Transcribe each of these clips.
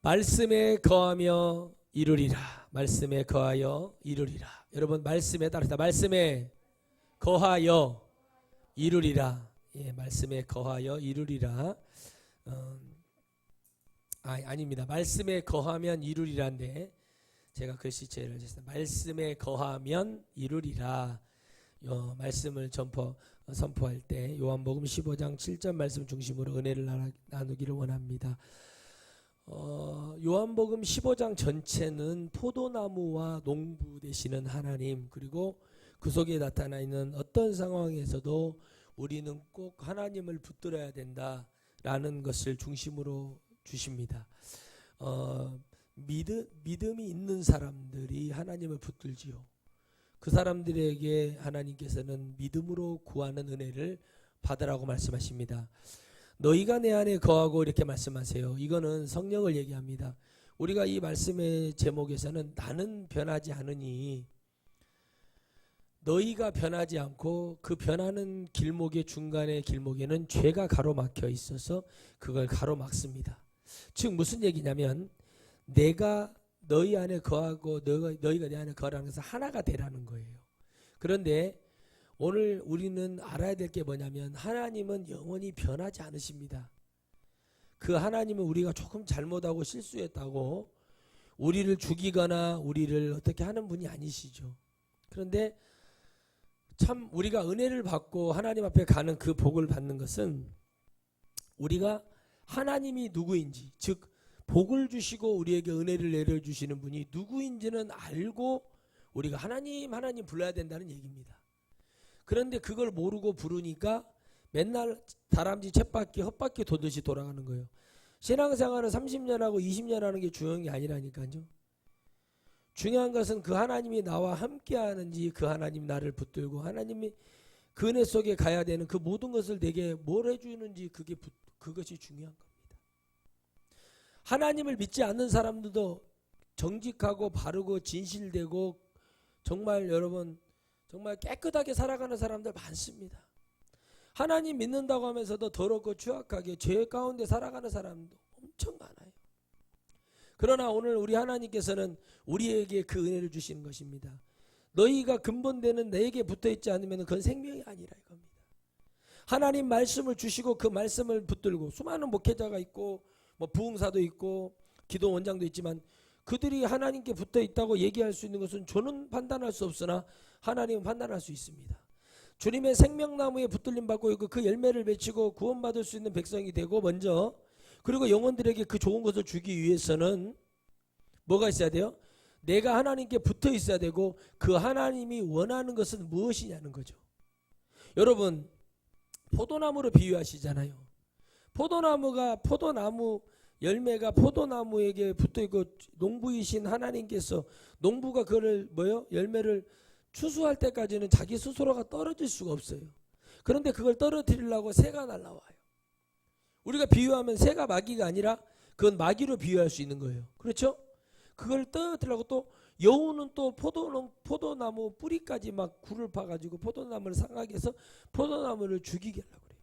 말씀에 거하며 이루리라. 말씀에 거하여 이루리라. 여러분 말씀에 따르다. 말씀에 거하여 이루리라. 예, 말씀에 거하여 이루리라. 아닙니다. 말씀에 거하면 이루리라인데 제가 글씨체를 했습니다. 말씀에 거하면 이루리라. 말씀을 선포할 때 요한복음 15장 7절 말씀 중심으로 은혜를 나누기를 원합니다. 요한복음 15장 전체는 포도나무와 농부 되시는 하나님, 그리고 그 속에 나타나 있는 어떤 상황에서도 우리는 꼭 하나님을 붙들어야 된다라는 것을 중심으로 주십니다. 믿음이 있는 사람들이 하나님을 붙들지요. 그 사람들에게 하나님께서는 믿음으로 구하는 은혜를 받으라고 말씀하십니다. 너희가 내 안에 거하고 이렇게 말씀하세요. 이거는 성령을 얘기합니다. 우리가 이 말씀의 제목에서는 나는 변하지 않으니, 너희가 변하지 않고 그 변하는 길목의 중간의 길목에는 죄가 가로막혀 있어서 그걸 가로막습니다. 즉 무슨 얘기냐면 내가 너희 안에 거하고 너희가 내 안에 거하라는 것은 하나가 되라는 거예요. 그런데 오늘 우리는 알아야 될 게 뭐냐면 하나님은 영원히 변하지 않으십니다. 그 하나님은 우리가 조금 잘못하고 실수했다고 우리를 죽이거나 우리를 어떻게 하는 분이 아니시죠. 그런데 참 우리가 은혜를 받고 하나님 앞에 가는 그 복을 받는 것은 우리가 하나님이 누구인지, 즉 복을 주시고 우리에게 은혜를 내려주시는 분이 누구인지는 알고 우리가 하나님 불러야 된다는 얘기입니다. 그런데 그걸 모르고 부르니까 맨날 다람쥐 쳇바퀴 헛바퀴 도듯이 돌아가는 거예요. 신앙생활은 30년하고 20년 하는 게 중요한 게 아니라니까요. 중요한 것은 그 하나님이 나와 함께 하는지, 그 하나님 나를 붙들고 하나님이 그 은혜 속에 가야 되는 그 모든 것을 내게 뭘 해주는지 그것이 중요한 겁니다. 하나님을 믿지 않는 사람들도 정직하고 바르고 진실되고 정말 여러분 정말 깨끗하게 살아가는 사람들 많습니다. 하나님 믿는다고 하면서도 더럽고 추악하게 죄 가운데 살아가는 사람도 엄청 많아요. 그러나 오늘 우리 하나님께서는 우리에게 그 은혜를 주시는 것입니다. 너희가 근본되는 내게 붙어있지 않으면 그건 생명이 아니라 이겁니다. 하나님 말씀을 주시고 그 말씀을 붙들고 수많은 목회자가 있고 뭐 부흥사도 있고 기도 원장도 있지만 그들이 하나님께 붙어 있다고 얘기할 수 있는 것은 저는 판단할 수 없으나 하나님은 판단할 수 있습니다. 주님의 생명나무에 붙들림 받고 있고 그 열매를 맺히고 구원받을 수 있는 백성이 되고 먼저, 그리고 영혼들에게 그 좋은 것을 주기 위해서는 뭐가 있어야 돼요? 내가 하나님께 붙어 있어야 되고 그 하나님이 원하는 것은 무엇이냐는 거죠. 여러분 포도나무로 비유하시잖아요. 포도나무 열매가 포도나무에게 붙어있고 농부이신 하나님께서 농부가 그거를 열매를 추수할 때까지는 자기 스스로가 떨어질 수가 없어요. 그런데 그걸 떨어뜨리려고 새가 날라와요. 우리가 비유하면 새가 마귀가 아니라 그건 마귀로 비유할 수 있는 거예요. 그렇죠? 그걸 떨어뜨리려고 또 여우는 또 포도나무 뿌리까지 막 굴을 파가지고 포도나무를 상하게 해서 포도나무를 죽이게 하려고 그래요.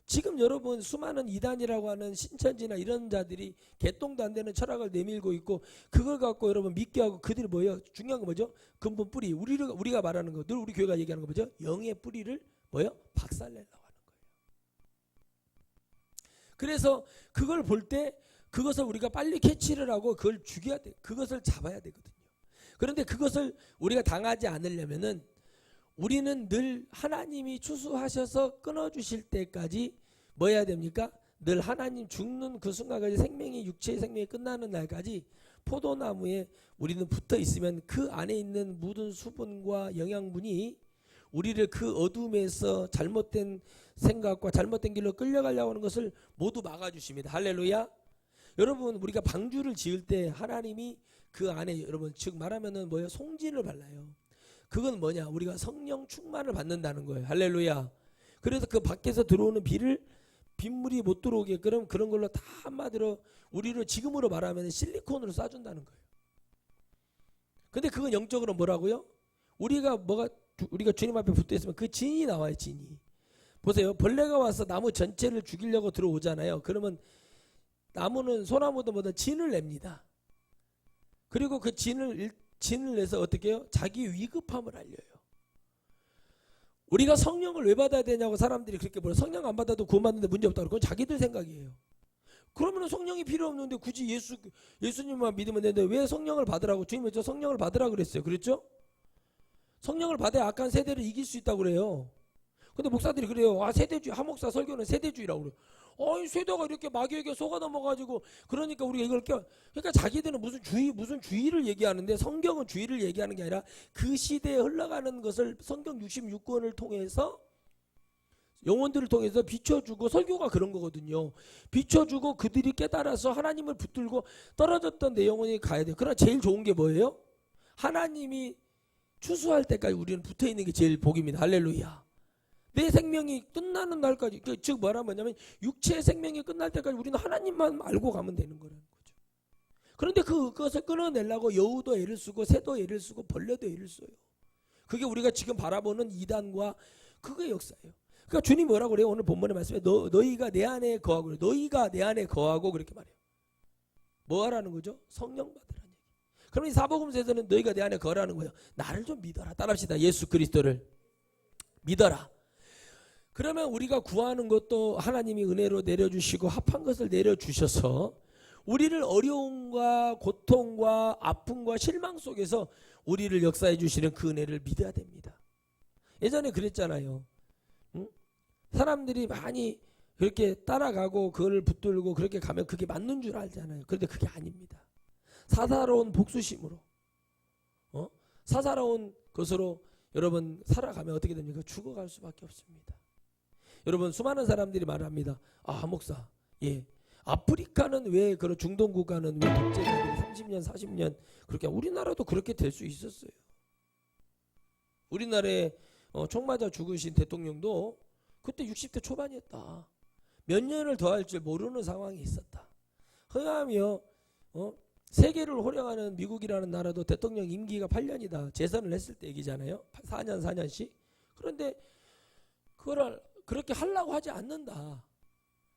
지금 여러분 수많은 이단이라고 하는 신천지나 이런 자들이 개똥도 안 되는 철학을 내밀고 있고 그걸 갖고 여러분 믿게 하고 그들이 뭐예요? 중요한 거 뭐죠? 근본 뿌리. 우리가 말하는 거, 늘 우리 교회가 얘기하는 거 뭐죠? 영의 뿌리를 박살내려고 하는 거예요. 그래서 그걸 볼 때 그것을 우리가 빨리 캐치를 하고 그걸 죽여야 돼. 그것을 잡아야 되거든요. 그런데 그것을 우리가 당하지 않으려면은 우리는 늘 하나님이 추수하셔서 끊어주실 때까지 뭐 해야 됩니까? 늘 하나님 죽는 그 순간까지 육체의 생명이 끝나는 날까지 포도나무에 우리는 붙어 있으면 그 안에 있는 묻은 수분과 영양분이 우리를 그 어둠에서 잘못된 생각과 잘못된 길로 끌려가려고 하는 것을 모두 막아주십니다. 할렐루야. 여러분 우리가 방주를 지을 때 하나님이 그 안에 여러분 즉 말하면은 송진을 발라요. 그건 뭐냐? 우리가 성령 충만을 받는다는 거예요. 할렐루야. 그래서 그 밖에서 들어오는 빗물이 못 들어오게끔 그런 걸로 다 한마디로 우리를 지금으로 말하면 실리콘으로 쏴준다는 거예요. 근데 그건 영적으로 뭐라고요? 우리가 주님 앞에 붙어 있으면 그 진이 나와요. 진이. 보세요. 벌레가 와서 나무 전체를 죽이려고 들어오잖아요. 그러면 나무는 소나무보다 진을 냅니다. 그리고 그 진을 내서 어떻게 해요? 자기 위급함을 알려요. 우리가 성령을 왜 받아야 되냐고 사람들이 그렇게 물어요. 성령 안 받아도 구원받는데 문제없다고. 그건 자기들 생각이에요. 그러면 성령이 필요 없는데 굳이 예수님만 믿으면 되는데 왜 성령을 받으라고? 주님이 저 성령을 받으라고 그랬어요. 그랬죠? 성령을 받아야 악한 세대를 이길 수 있다고 그래요. 근데 목사들이 그래요. 세대주의, 하목사 설교는 세대주의라고 그래요. 세대가 이렇게 마귀에게 속아 넘어가지고 그러니까 우리가 이걸 그러니까 자기들은 무슨 주의를 얘기하는데 성경은 주의를 얘기하는 게 아니라 그 시대에 흘러가는 것을 성경 66권을 통해서 영혼들을 통해서 비춰주고 설교가 그런 거거든요. 비춰주고 그들이 깨달아서 하나님을 붙들고 떨어졌던 내 영혼이 가야 돼요. 그러나 제일 좋은 게 뭐예요? 하나님이 추수할 때까지 우리는 붙어있는 게 제일 복입니다. 할렐루야. 내 생명이 끝나는 날까지, 즉 뭐냐면 육체의 생명이 끝날 때까지 우리는 하나님만 알고 가면 되는 거라는 거죠. 그런데 그것을 끊어내려고 여우도 애를 쓰고 새도 애를 쓰고 벌레도 애를 써요. 그게 우리가 지금 바라보는 이단과 그게 역사예요. 그러니까 주님이 뭐라고 그래요? 오늘 본문의 말씀에 너희가 내 안에 거하고 그래요. 너희가 내 안에 거하고 그렇게 말해요. 뭐 하라는 거죠? 성령 받으라는 얘기. 그럼 이 사복음서에서는 너희가 내 안에 거라는 거예요. 나를 좀 믿어라. 따라합시다. 예수 그리스도를 믿어라. 그러면 우리가 구하는 것도 하나님이 은혜로 내려주시고 합한 것을 내려주셔서 우리를 어려움과 고통과 아픔과 실망 속에서 우리를 역사해 주시는 그 은혜를 믿어야 됩니다. 예전에 그랬잖아요. 응? 사람들이 많이 그렇게 따라가고 그걸 붙들고 그렇게 가면 그게 맞는 줄 알잖아요. 그런데 그게 아닙니다. 사사로운 복수심으로 사사로운 것으로 여러분 살아가면 어떻게 됩니까? 죽어갈 수밖에 없습니다. 여러분 수많은 사람들이 말합니다. 목사, 아프리카는 왜 그런 중동 국가는 왜 독재자들이 30년 40년 그렇게 우리나라도 그렇게 될 수 있었어요. 우리나라에 총 맞아 죽으신 대통령도 그때 60대 초반이었다. 몇 년을 더 할 줄 모르는 상황이 있었다. 흥하며 세계를 호령하는 미국이라는 나라도 대통령 임기가 8년이다. 재선을 했을 때 얘기잖아요. 4년씩. 그런데 그걸 그렇게 하려고 하지 않는다.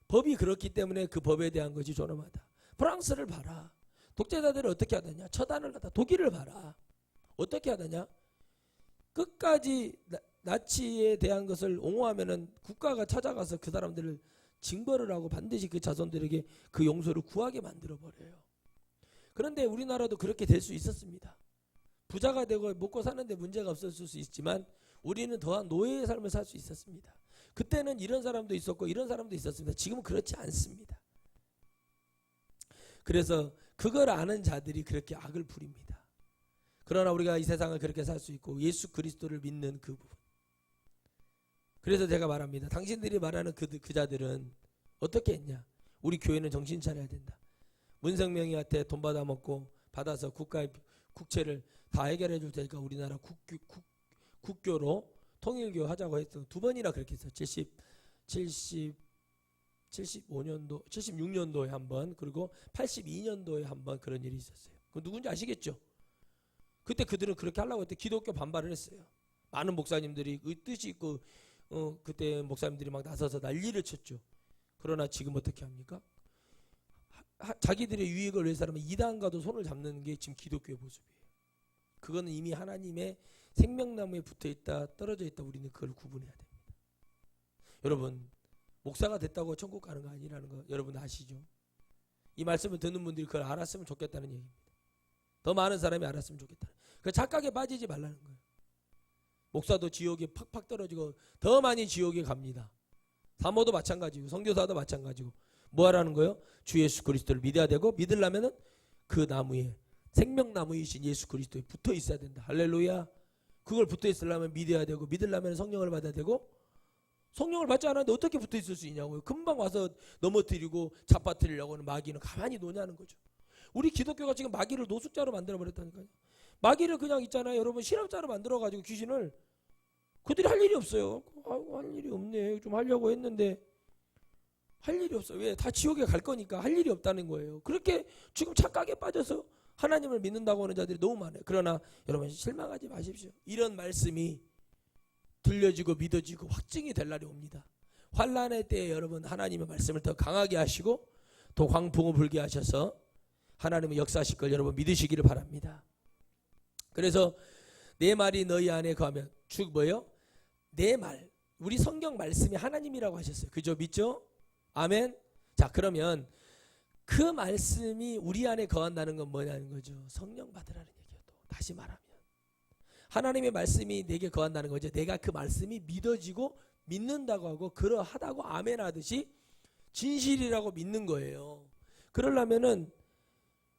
법이 그렇기 때문에 그 법에 대한 것이 존엄하다. 프랑스를 봐라. 독재자들을 어떻게 하느냐. 처단을 하다. 독일을 봐라. 어떻게 하느냐. 끝까지 나치에 대한 것을 옹호하면은 국가가 찾아가서 그 사람들을 징벌을 하고 반드시 그 자손들에게 그 용서를 구하게 만들어버려요. 그런데 우리나라도 그렇게 될 수 있었습니다. 부자가 되고 먹고 사는데 문제가 없었을 수 있지만 우리는 더한 노예의 삶을 살 수 있었습니다. 그때는 이런 사람도 있었고 이런 사람도 있었습니다. 지금은 그렇지 않습니다. 그래서 그걸 아는 자들이 그렇게 악을 부립니다. 그러나 우리가 이 세상을 그렇게 살 수 있고 예수 그리스도를 믿는 그 부분. 그래서 제가 말합니다. 당신들이 말하는 그 자들은 어떻게 했냐. 우리 교회는 정신 차려야 된다. 문성명이한테 돈 받아서 국채를 다 해결해 줄 테니까 우리나라 국교로 통일교 하자고 했어. 2번이나 그렇게 했어. 75년도, 76년도에 한 번, 그리고 82년도에 한 번 그런 일이 있었어요. 그 누군지 아시겠죠? 그때 그들은 그렇게 하려고 했대. 기독교 반발을 했어요. 많은 목사님들이 그 뜻이 있고 그때 목사님들이 막 나서서 난리를 쳤죠. 그러나 지금 어떻게 합니까? 자기들의 유익을 위해서라면 이단과도 손을 잡는 게 지금 기독교의 모습이에요. 그거는 이미 하나님의 생명나무에 붙어있다 떨어져 있다. 우리는 그걸 구분해야 됩니다. 여러분 목사가 됐다고 천국 가는 거 아니라는 거 여러분 아시죠? 이 말씀을 듣는 분들이 그걸 알았으면 좋겠다는 얘기입니다. 더 많은 사람이 알았으면 좋겠다. 그 착각에 빠지지 말라는 거예요. 목사도 지옥에 팍팍 떨어지고 더 많이 지옥에 갑니다. 사모도 마찬가지고 선교사도 마찬가지고 뭐 하라는 거예요? 주 예수 그리스도를 믿어야 되고 믿으려면은 그 나무에 생명나무이신 예수 그리스도에 붙어 있어야 된다. 할렐루야. 그걸 붙어 있으려면 믿어야 되고 믿으려면 성령을 받아야 되고 성령을 받지 않았는데 어떻게 붙어 있을 수 있냐고요. 금방 와서 넘어뜨리고 잡아뜨리려고 하는 마귀는 가만히 노냐는 거죠. 우리 기독교가 지금 마귀를 노숙자로 만들어버렸다니까요. 마귀를 그냥 있잖아요. 여러분 실업자로 만들어가지고 귀신을 그들이 할 일이 없어요. 할 일이 없네. 좀 하려고 했는데 할 일이 없어요. 왜? 다 지옥에 갈 거니까 할 일이 없다는 거예요. 그렇게 지금 착각에 빠져서 하나님을 믿는다고 하는 자들이 너무 많아요. 그러나 여러분 실망하지 마십시오. 이런 말씀이 들려지고 믿어지고 확증이 될 날이 옵니다. 환난의 때에 여러분 하나님의 말씀을 더 강하게 하시고 또 광풍을 불게 하셔서 하나님은 역사하실 걸 여러분 믿으시기를 바랍니다. 그래서 내 말이 너희 안에 거하면 쭉 뭐요? 내 말. 우리 성경 말씀이 하나님이라고 하셨어요. 그죠? 믿죠? 아멘. 자, 그러면 그 말씀이 우리 안에 거한다는 건 뭐냐는 거죠? 성령 받으라는 얘기예요. 또 다시 말하면 하나님의 말씀이 내게 거한다는 거죠. 내가 그 말씀이 믿어지고 믿는다고 하고 그러하다고 아멘 하듯이 진실이라고 믿는 거예요. 그러려면은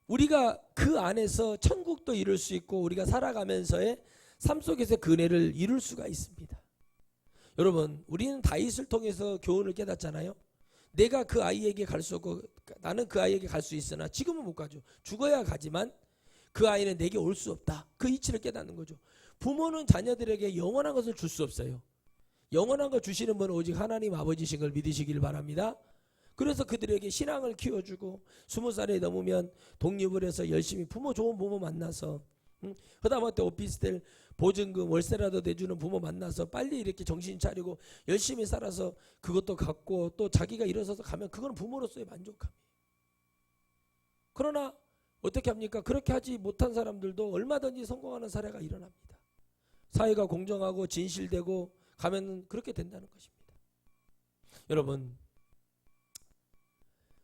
우리가 그 안에서 천국도 이룰 수 있고 우리가 살아가면서의 삶 속에서 그 은혜를 이룰 수가 있습니다. 여러분, 우리는 다윗을 통해서 교훈을 깨닫잖아요. 내가 그 아이에게 갈 수 없고 나는 그 아이에게 갈 수 있으나 지금은 못 가죠. 죽어야 가지만 그 아이는 내게 올 수 없다. 그 이치를 깨닫는 거죠. 부모는 자녀들에게 영원한 것을 줄 수 없어요. 영원한 걸 주시는 분은 오직 하나님 아버지신 걸 믿으시길 바랍니다. 그래서 그들에게 신앙을 키워주고 20살이 넘으면 독립을 해서 열심히 좋은 부모 만나서 하다못해 오피스텔 보증금 월세라도 내주는 부모 만나서 빨리 이렇게 정신 차리고 열심히 살아서 그것도 갖고 또 자기가 일어서서 가면 그건 부모로서의 만족함이에요. 그러나 어떻게 합니까? 그렇게 하지 못한 사람들도 얼마든지 성공하는 사례가 일어납니다. 사회가 공정하고 진실되고 가면 그렇게 된다는 것입니다. 여러분,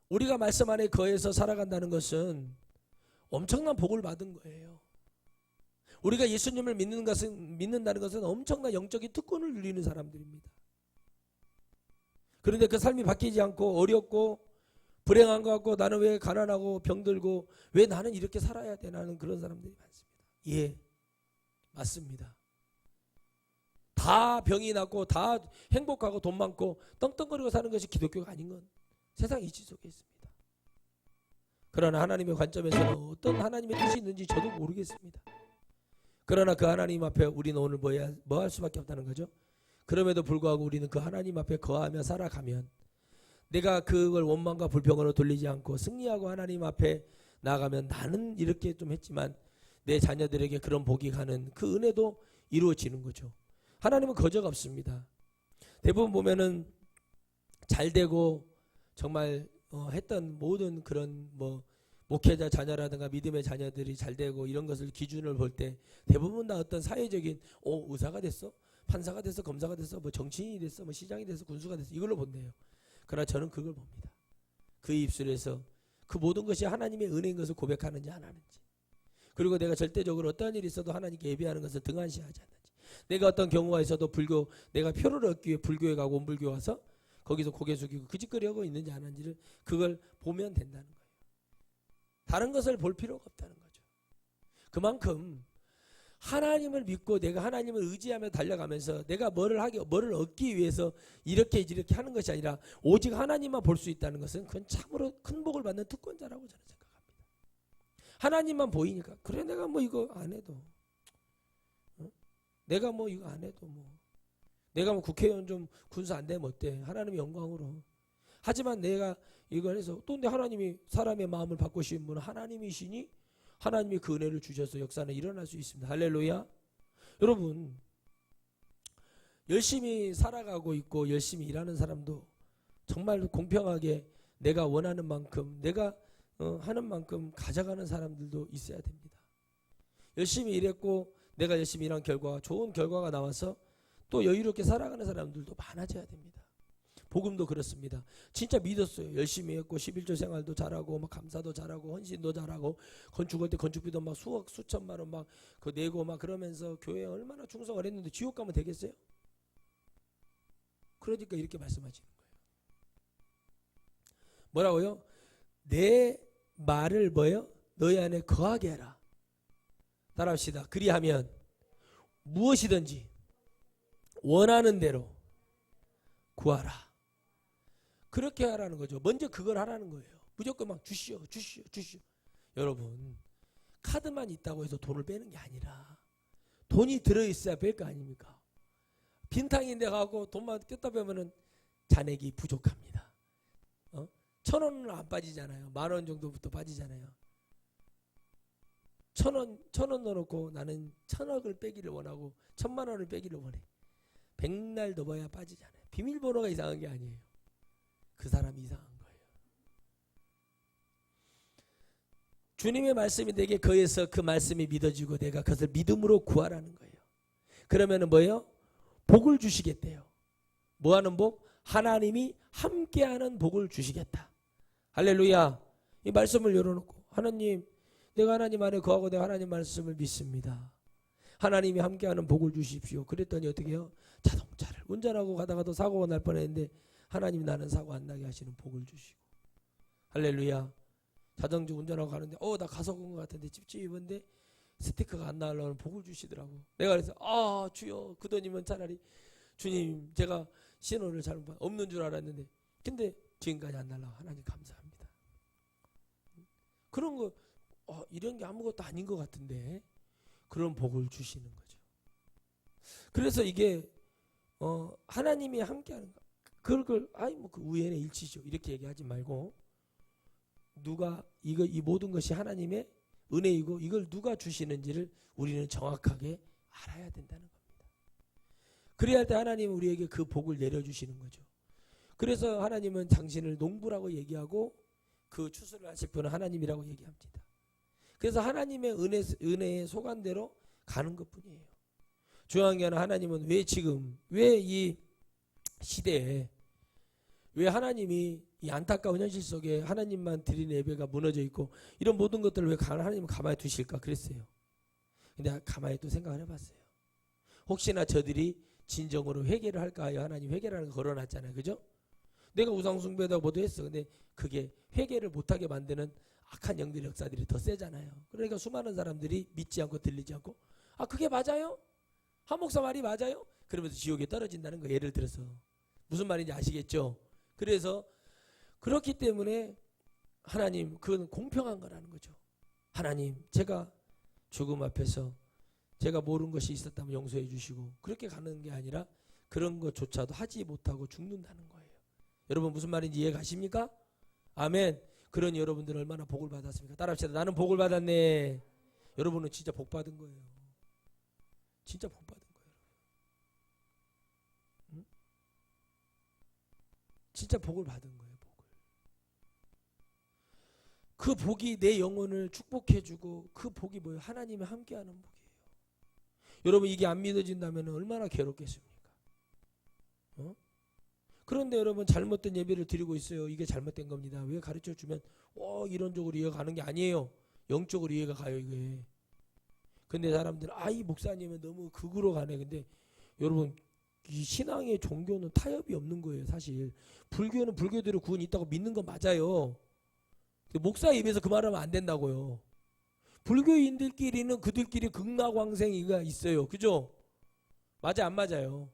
우리가 말씀 안에 거해서 살아간다는 것은 엄청난 복을 받은 거예요. 우리가 예수님을 믿는다는 것은 엄청난 영적인 특권을 누리는 사람들입니다. 그런데 그 삶이 바뀌지 않고 어렵고 불행한 것 같고 나는 왜 가난하고 병들고 왜 나는 이렇게 살아야 되나는 그런 사람들이 많습니다. 예, 맞습니다. 다 병이 났고 다 행복하고 돈 많고 떵떵거리고 사는 것이 기독교가 아닌 건 세상 이치 속에 있습니다. 그러나 하나님의 관점에서는 어떤 하나님의 뜻이 있는지 저도 모르겠습니다. 그러나 그 하나님 앞에 우리는 오늘 뭐 할 수밖에 없다는 거죠. 그럼에도 불구하고 우리는 그 하나님 앞에 거하며 살아가면 내가 그걸 원망과 불평으로 돌리지 않고 승리하고 하나님 앞에 나아가면 나는 이렇게 좀 했지만 내 자녀들에게 그런 복이 가는 그 은혜도 이루어지는 거죠. 하나님은 거저가 없습니다. 대부분 보면은 잘 되고 정말 했던 모든 그런 목회자 자녀라든가 믿음의 자녀들이 잘 되고 이런 것을 기준을 볼 때 대부분 다 어떤 사회적인 의사가 됐어, 판사가 됐어, 검사가 됐어, 정치인이 됐어, 시장이 됐어, 군수가 됐어 이걸로 본대요. 그러나 저는 그걸 봅니다. 그 입술에서 그 모든 것이 하나님의 은혜인 것을 고백하는지 안 하는지, 그리고 내가 절대적으로 어떠한 일이 있어도 하나님께 예배하는 것을 등한시하지 않는지, 내가 어떤 경우가 있어도 내가 표를 얻기 위해 불교에 가고 온불교 와서 거기서 고개 숙이고 그 짓거리 하고 있는지 안 하는지를 그걸 보면 된다는 거예요. 다른 것을 볼 필요가 없다는 거죠. 그만큼 하나님을 믿고 내가 하나님을 의지하며 달려가면서 내가 뭐를 얻기 위해서 이렇게 하는 것이 아니라 오직 하나님만 볼 수 있다는 것은 그건 참으로 큰 복을 받는 특권자라고 저는 생각합니다. 하나님만 보이니까 그래 내가 이거 안 해도 내가 이거 안 해도 내가 국회의원 좀 군수 안 되면 어때? 하나님의 영광으로. 하지만 내가 이걸 해서 또 근데 하나님이 사람의 마음을 바꾸신 분은 하나님이시니 하나님이 그 은혜를 주셔서 역사는 일어날 수 있습니다. 할렐루야. 여러분, 열심히 살아가고 있고 열심히 일하는 사람도 정말 공평하게 내가 원하는 만큼 내가 하는 만큼 가져가는 사람들도 있어야 됩니다. 열심히 일했고 내가 열심히 일한 결과가 좋은 결과가 나와서 또 여유롭게 살아가는 사람들도 많아져야 됩니다. 복음도 그렇습니다. 진짜 믿었어요. 열심히 했고 11조 생활도 잘하고 감사도 잘하고 헌신도 잘하고 건축할 때 건축비도 수억 수천만 원 내고 그러면서 교회에 얼마나 충성을 했는데 지옥 가면 되겠어요? 그러니까 이렇게 말씀하시는 거예요. 뭐라고요? 내 말을 너희 안에 거하게 해라. 따라합시다. 그리하면 무엇이든지 원하는 대로 구하라. 그렇게 하라는 거죠. 먼저 그걸 하라는 거예요. 무조건 주시오. 여러분, 카드만 있다고 해서 돈을 빼는 게 아니라 돈이 들어있어야 뺄 거 아닙니까? 빈탕인데 가고 돈만 뜯다 빼면은 잔액이 부족합니다. 1,000원은 안 빠지잖아요. 10,000원 정도부터 빠지잖아요. 1,000원 넣어놓고 나는 1,000억을 빼기를 원하고 1,000만 원을 빼기를 원해. 백날 넣어야 빠지잖아요. 비밀번호가 이상한 게 아니에요. 그 사람이 이상한 거예요. 주님의 말씀이 내게 거해서 그 말씀이 믿어지고 내가 그것을 믿음으로 구하라는 거예요. 그러면은 뭐예요? 복을 주시겠대요. 뭐하는 복? 하나님이 함께하는 복을 주시겠다. 할렐루야. 이 말씀을 열어놓고 하나님, 내가 하나님 안에 거하고 내가 하나님 말씀을 믿습니다. 하나님이 함께하는 복을 주십시오. 그랬더니 어떻게 해요? 자동차를 운전하고 가다가도 사고가 날 뻔했는데 하나님이 나는 사고 안 나게 하시는 복을 주시고. 할렐루야. 자동차 운전하고 가는데 나 가속 온 것 같은데 찝찝한데 스티커가 안 나오려면 복을 주시더라고. 내가 그래서 주여, 그 돈이면 차라리 주님 제가 신호를 잘못 없는 줄 알았는데 근데 지금까지 안 날라고 하나님 감사합니다. 그런 거 이런 게 아무것도 아닌 것 같은데 그런 복을 주시는 거죠. 그래서 이게 하나님이 함께하는 거. 그걸 그 우연의 일치죠 이렇게 얘기하지 말고 누가 이 모든 것이 하나님의 은혜이고 이걸 누가 주시는지를 우리는 정확하게 알아야 된다는 겁니다. 그래야 할 때 하나님은 우리에게 그 복을 내려주시는 거죠. 그래서 하나님은 당신을 농부라고 얘기하고 그 추수를 하실 분은 하나님이라고 얘기합니다. 그래서 하나님의 은혜의 소관대로 가는 것뿐이에요. 중요한 게 하나님은 왜 이 시대에 왜 하나님이 이 안타까운 현실 속에 하나님만 드린 예배가 무너져 있고 이런 모든 것들을 왜 하나님은 가만히 두실까 그랬어요. 근데 가만히 또 생각을 해봤어요. 혹시나 저들이 진정으로 회개를 할까 하여 하나님 회개라는 거 걸어놨잖아요. 그죠? 내가 우상숭배다 뭐도 했어. 근데 그게 회개를 못하게 만드는 악한 영들의 역사들이 더 세잖아요. 그러니까 수많은 사람들이 믿지 않고 들리지 않고 그게 맞아요? 한 목사 말이 맞아요? 그러면서 지옥에 떨어진다는 거. 예를 들어서 무슨 말인지 아시겠죠? 그래서 그렇기 때문에 하나님 그건 공평한 거라는 거죠. 하나님 제가 죽음 앞에서 제가 모르는 것이 있었다면 용서해 주시고 그렇게 가는 게 아니라 그런 것조차도 하지 못하고 죽는다는 거예요. 여러분 무슨 말인지 이해 가십니까? 아멘. 그러니 여러분들은 얼마나 복을 받았습니까? 따라합시다. 나는 복을 받았네. 여러분은 진짜 복 받은 거예요. 진짜 복 받은 거예요. 응? 진짜 복을 받은 거예요. 그 복이 내 영혼을 축복해주고 그 복이 뭐예요? 하나님이 함께하는 복이에요. 여러분 이게 안 믿어진다면 얼마나 괴롭겠습니까? 그런데 여러분 잘못된 예배를 드리고 있어요. 이게 잘못된 겁니다. 왜 가르쳐주면 이론적으로 이해가는 게 아니에요. 영적으로 이해가 가요 이게. 근데 사람들은 이 목사님은 너무 극으로 가네. 근데 여러분 이 신앙의 종교는 타협이 없는 거예요. 사실 불교는 불교대로 구원이 있다고 믿는 건 맞아요. 목사 입에서 그 말하면 안 된다고요. 불교인들끼리는 그들끼리 극락왕생이가 있어요. 그죠? 맞아 안 맞아요?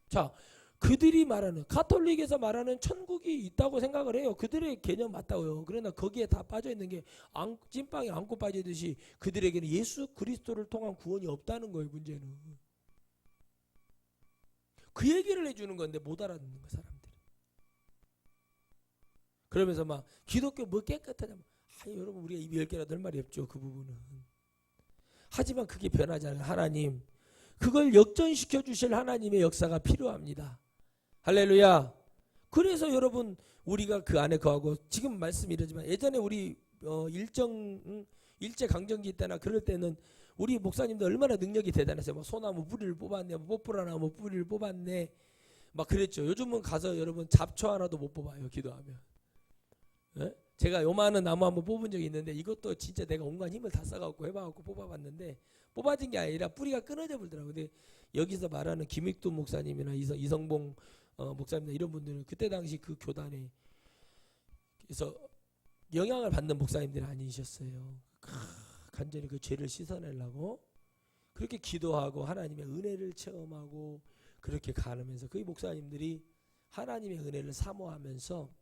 자, 그들이 말하는 가톨릭에서 말하는 천국이 있다고 생각을 해요. 그들의 개념 맞다고요. 그러나 거기에 다 빠져있는 게 찐빵에 안고 빠지듯이 그들에게는 예수 그리스도를 통한 구원이 없다는 거예요. 문제는. 그 얘기를 해주는 건데 못 알아듣는 거예요. 사람들이. 그러면서 막 기독교 뭐 깨끗하냐면 여러분 우리가 입이 10개라도 할 말이 없죠. 그 부분은. 하지만 그게 변하지 않아요. 하나님 그걸 역전시켜 주실 하나님의 역사가 필요합니다. 할렐루야. 그래서 여러분 우리가 그 안에 거하고 지금 말씀이 이러지만 예전에 우리 일제강점기 때나 그럴 때는 우리 목사님들 얼마나 능력이 대단했어요. 막 소나무 뿌리를 뽑았네, 뽀뽀라나무 뿌리를 뽑았네, 막 그랬죠. 요즘은 가서 여러분 잡초 하나도 못 뽑아요. 기도하면. 예? 제가 요만한 나무 한번 뽑은 적이 있는데 이것도 진짜 내가 온갖 힘을 다 써갖고 해봐갖고 뽑아봤는데 뽑아진 게 아니라 뿌리가 끊어져 버리더라고요. 근데 여기서 말하는 김익두 목사님이나 이성봉 목사님이나 이런 분들은 그때 당시 그 교단에 그래서 영향을 받는 목사님들이 아니셨어요. 간절히 그 죄를 씻어내려고 그렇게 기도하고 하나님의 은혜를 체험하고 그렇게 가면서 그 목사님들이 하나님의 은혜를 사모하면서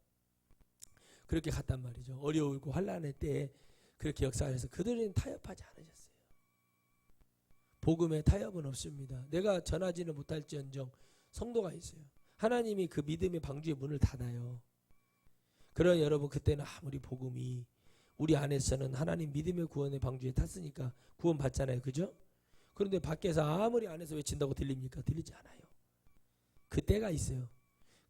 그렇게 갔단 말이죠. 어려울고 환난의 때에 그렇게 역사해서 그들은 타협하지 않으셨어요. 복음에 타협은 없습니다. 내가 전하지는 못할지언정 성도가 있어요. 하나님이 그 믿음의 방주의 문을 닫아요. 그러나 여러분 그때는 아무리 복음이 우리 안에서는 하나님 믿음의 구원의 방주에 탔으니까 구원 받잖아요. 그죠? 그런데 밖에서 아무리 안에서 외친다고 들립니까? 들리지 않아요. 그 때가 있어요.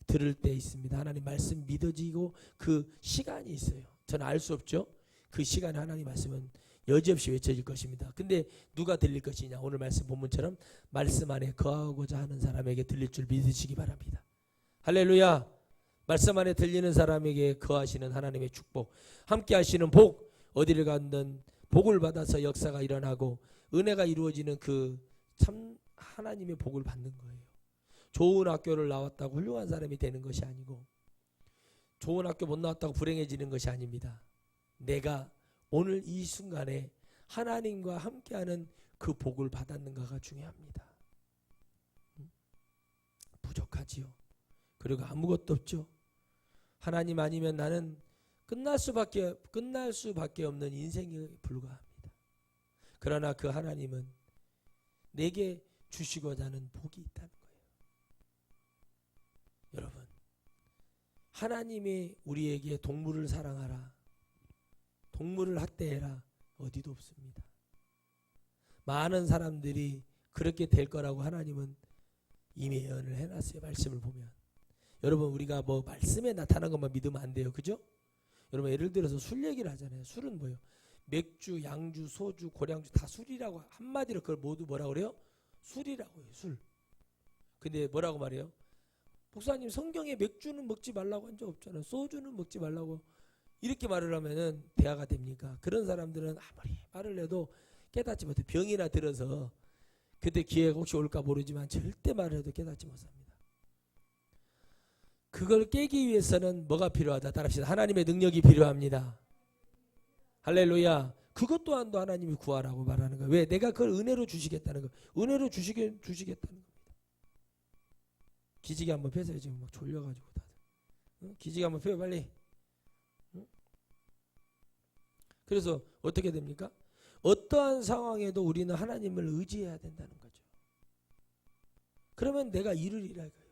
들을 때 있습니다. 하나님 말씀 믿어지고 그 시간이 있어요. 저는 알 수 없죠. 그 시간에 하나님 말씀은 여지없이 외쳐질 것입니다. 근데 누가 들릴 것이냐? 오늘 말씀 본문처럼 말씀 안에 거하고자 하는 사람에게 들릴 줄 믿으시기 바랍니다. 할렐루야. 말씀 안에 들리는 사람에게 거하시는 하나님의 축복, 함께 하시는 복, 어디를 가든 복을 받아서 역사가 일어나고 은혜가 이루어지는 그 참 하나님의 복을 받는 거예요. 좋은 학교를 나왔다고 훌륭한 사람이 되는 것이 아니고, 좋은 학교 못 나왔다고 불행해지는 것이 아닙니다. 내가 오늘 이 순간에 하나님과 함께하는 그 복을 받았는가가 중요합니다. 부족하지요. 그리고 아무것도 없죠. 하나님 아니면 나는 끝날 수밖에 없는 인생에 불과합니다. 그러나 그 하나님은 내게 주시고자 하는 복이 있다는 거예요. 여러분, 하나님이 우리에게 동물을 사랑하라, 동물을 학대해라, 어디도 없습니다. 많은 사람들이 그렇게 될 거라고 하나님은 이미 예언을 해놨어요. 말씀을 보면. 여러분, 우리가 뭐 말씀에 나타난 것만 믿으면 안 돼요. 그죠? 여러분, 예를 들어서 술 얘기를 하잖아요. 술은 뭐예요? 맥주, 양주, 소주, 고량주 다 술이라고, 한마디로 그걸 모두 뭐라고 그래요? 술이라고 해요. 술. 근데 뭐라고 말해요? 목사님, 성경에 맥주는 먹지 말라고 한 적 없잖아요. 소주는 먹지 말라고. 이렇게 말을 하면은 대화가 됩니까? 그런 사람들은 아무리 말을 해도 깨닫지 못해. 병이나 들어서 그때 기회가 혹시 올까 모르지만 절대 말을 해도 깨닫지 못합니다. 그걸 깨기 위해서는 뭐가 필요하다? 따라합시다. 하나님의 능력이 필요합니다. 할렐루야. 그것 또한도 하나님이 구하라고 말하는 거예요. 왜? 내가 그걸 은혜로 주시겠다는 거예요. 은혜로 주시겠다는 겁니다. 기지개 한번 펴세요. 지금 막 졸려가지고 다들. 응? 기지개 한번 펴요 빨리. 응? 그래서 어떻게 됩니까? 어떠한 상황에도 우리는 하나님을 의지해야 된다는 거죠. 그러면 내가 이루리라 이거예요.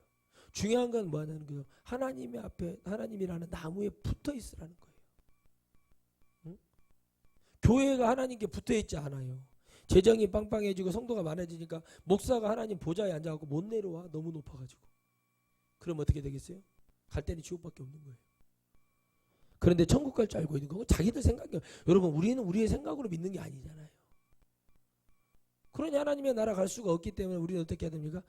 중요한 건 뭐냐는 거예요. 하나님의 앞에, 하나님이라는 나무에 붙어 있으라는 거예요. 응? 교회가 하나님께 붙어 있지 않아요. 재정이 빵빵해지고 성도가 많아지니까 목사가 하나님 보좌에 앉아갖고 못 내려와. 너무 높아가지고. 그럼 어떻게 되겠어요? 갈 때는 지옥밖에 없는 거예요. 그런데 천국 갈 줄 알고 있는 거 자기들 생각이에요. 여러분, 우리는 우리의 생각으로 믿는 게 아니잖아요. 그러니 하나님의 나라 갈 수가 없기 때문에 우리는 어떻게 해야 됩니까?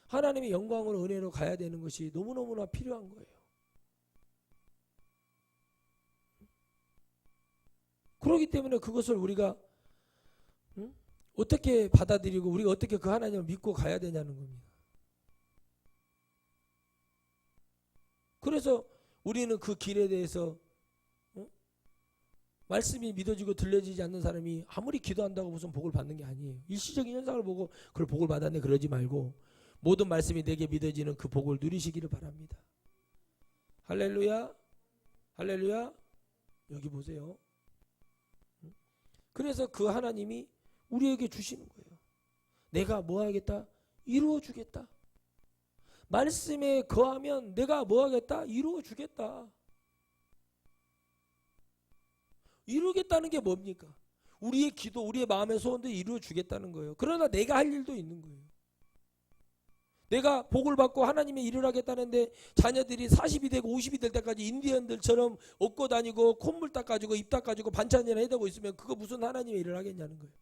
하나님의 영광으로 은혜로 가야 되는 것이 너무너무나 필요한 거예요. 그렇기 때문에 그것을 우리가 어떻게 받아들이고 우리가 어떻게 그 하나님을 믿고 가야 되냐는 겁니다. 그래서 우리는 그 길에 대해서 말씀이 믿어지고 들려지지 않는 사람이 아무리 기도한다고 무슨 복을 받는 게 아니에요. 일시적인 현상을 보고 그걸 복을 받았네 그러지 말고 모든 말씀이 내게 믿어지는 그 복을 누리시기를 바랍니다. 할렐루야. 할렐루야. 여기 보세요. 그래서 그 하나님이 우리에게 주시는 거예요. 내가 뭐 하겠다? 이루어 주겠다. 말씀에 거하면 내가 뭐 하겠다? 이루어 주겠다. 이루겠다는 게 뭡니까? 우리의 기도, 우리의 마음의 소원도 이루어 주겠다는 거예요. 그러나 내가 할 일도 있는 거예요. 내가 복을 받고 하나님의 일을 하겠다는데 자녀들이 40이 되고 50이 될 때까지 인디언들처럼 업고 다니고 콧물 닦아주고 입 닦아주고 반찬이나 해대고 있으면 그거 무슨 하나님의 일을 하겠냐는 거예요.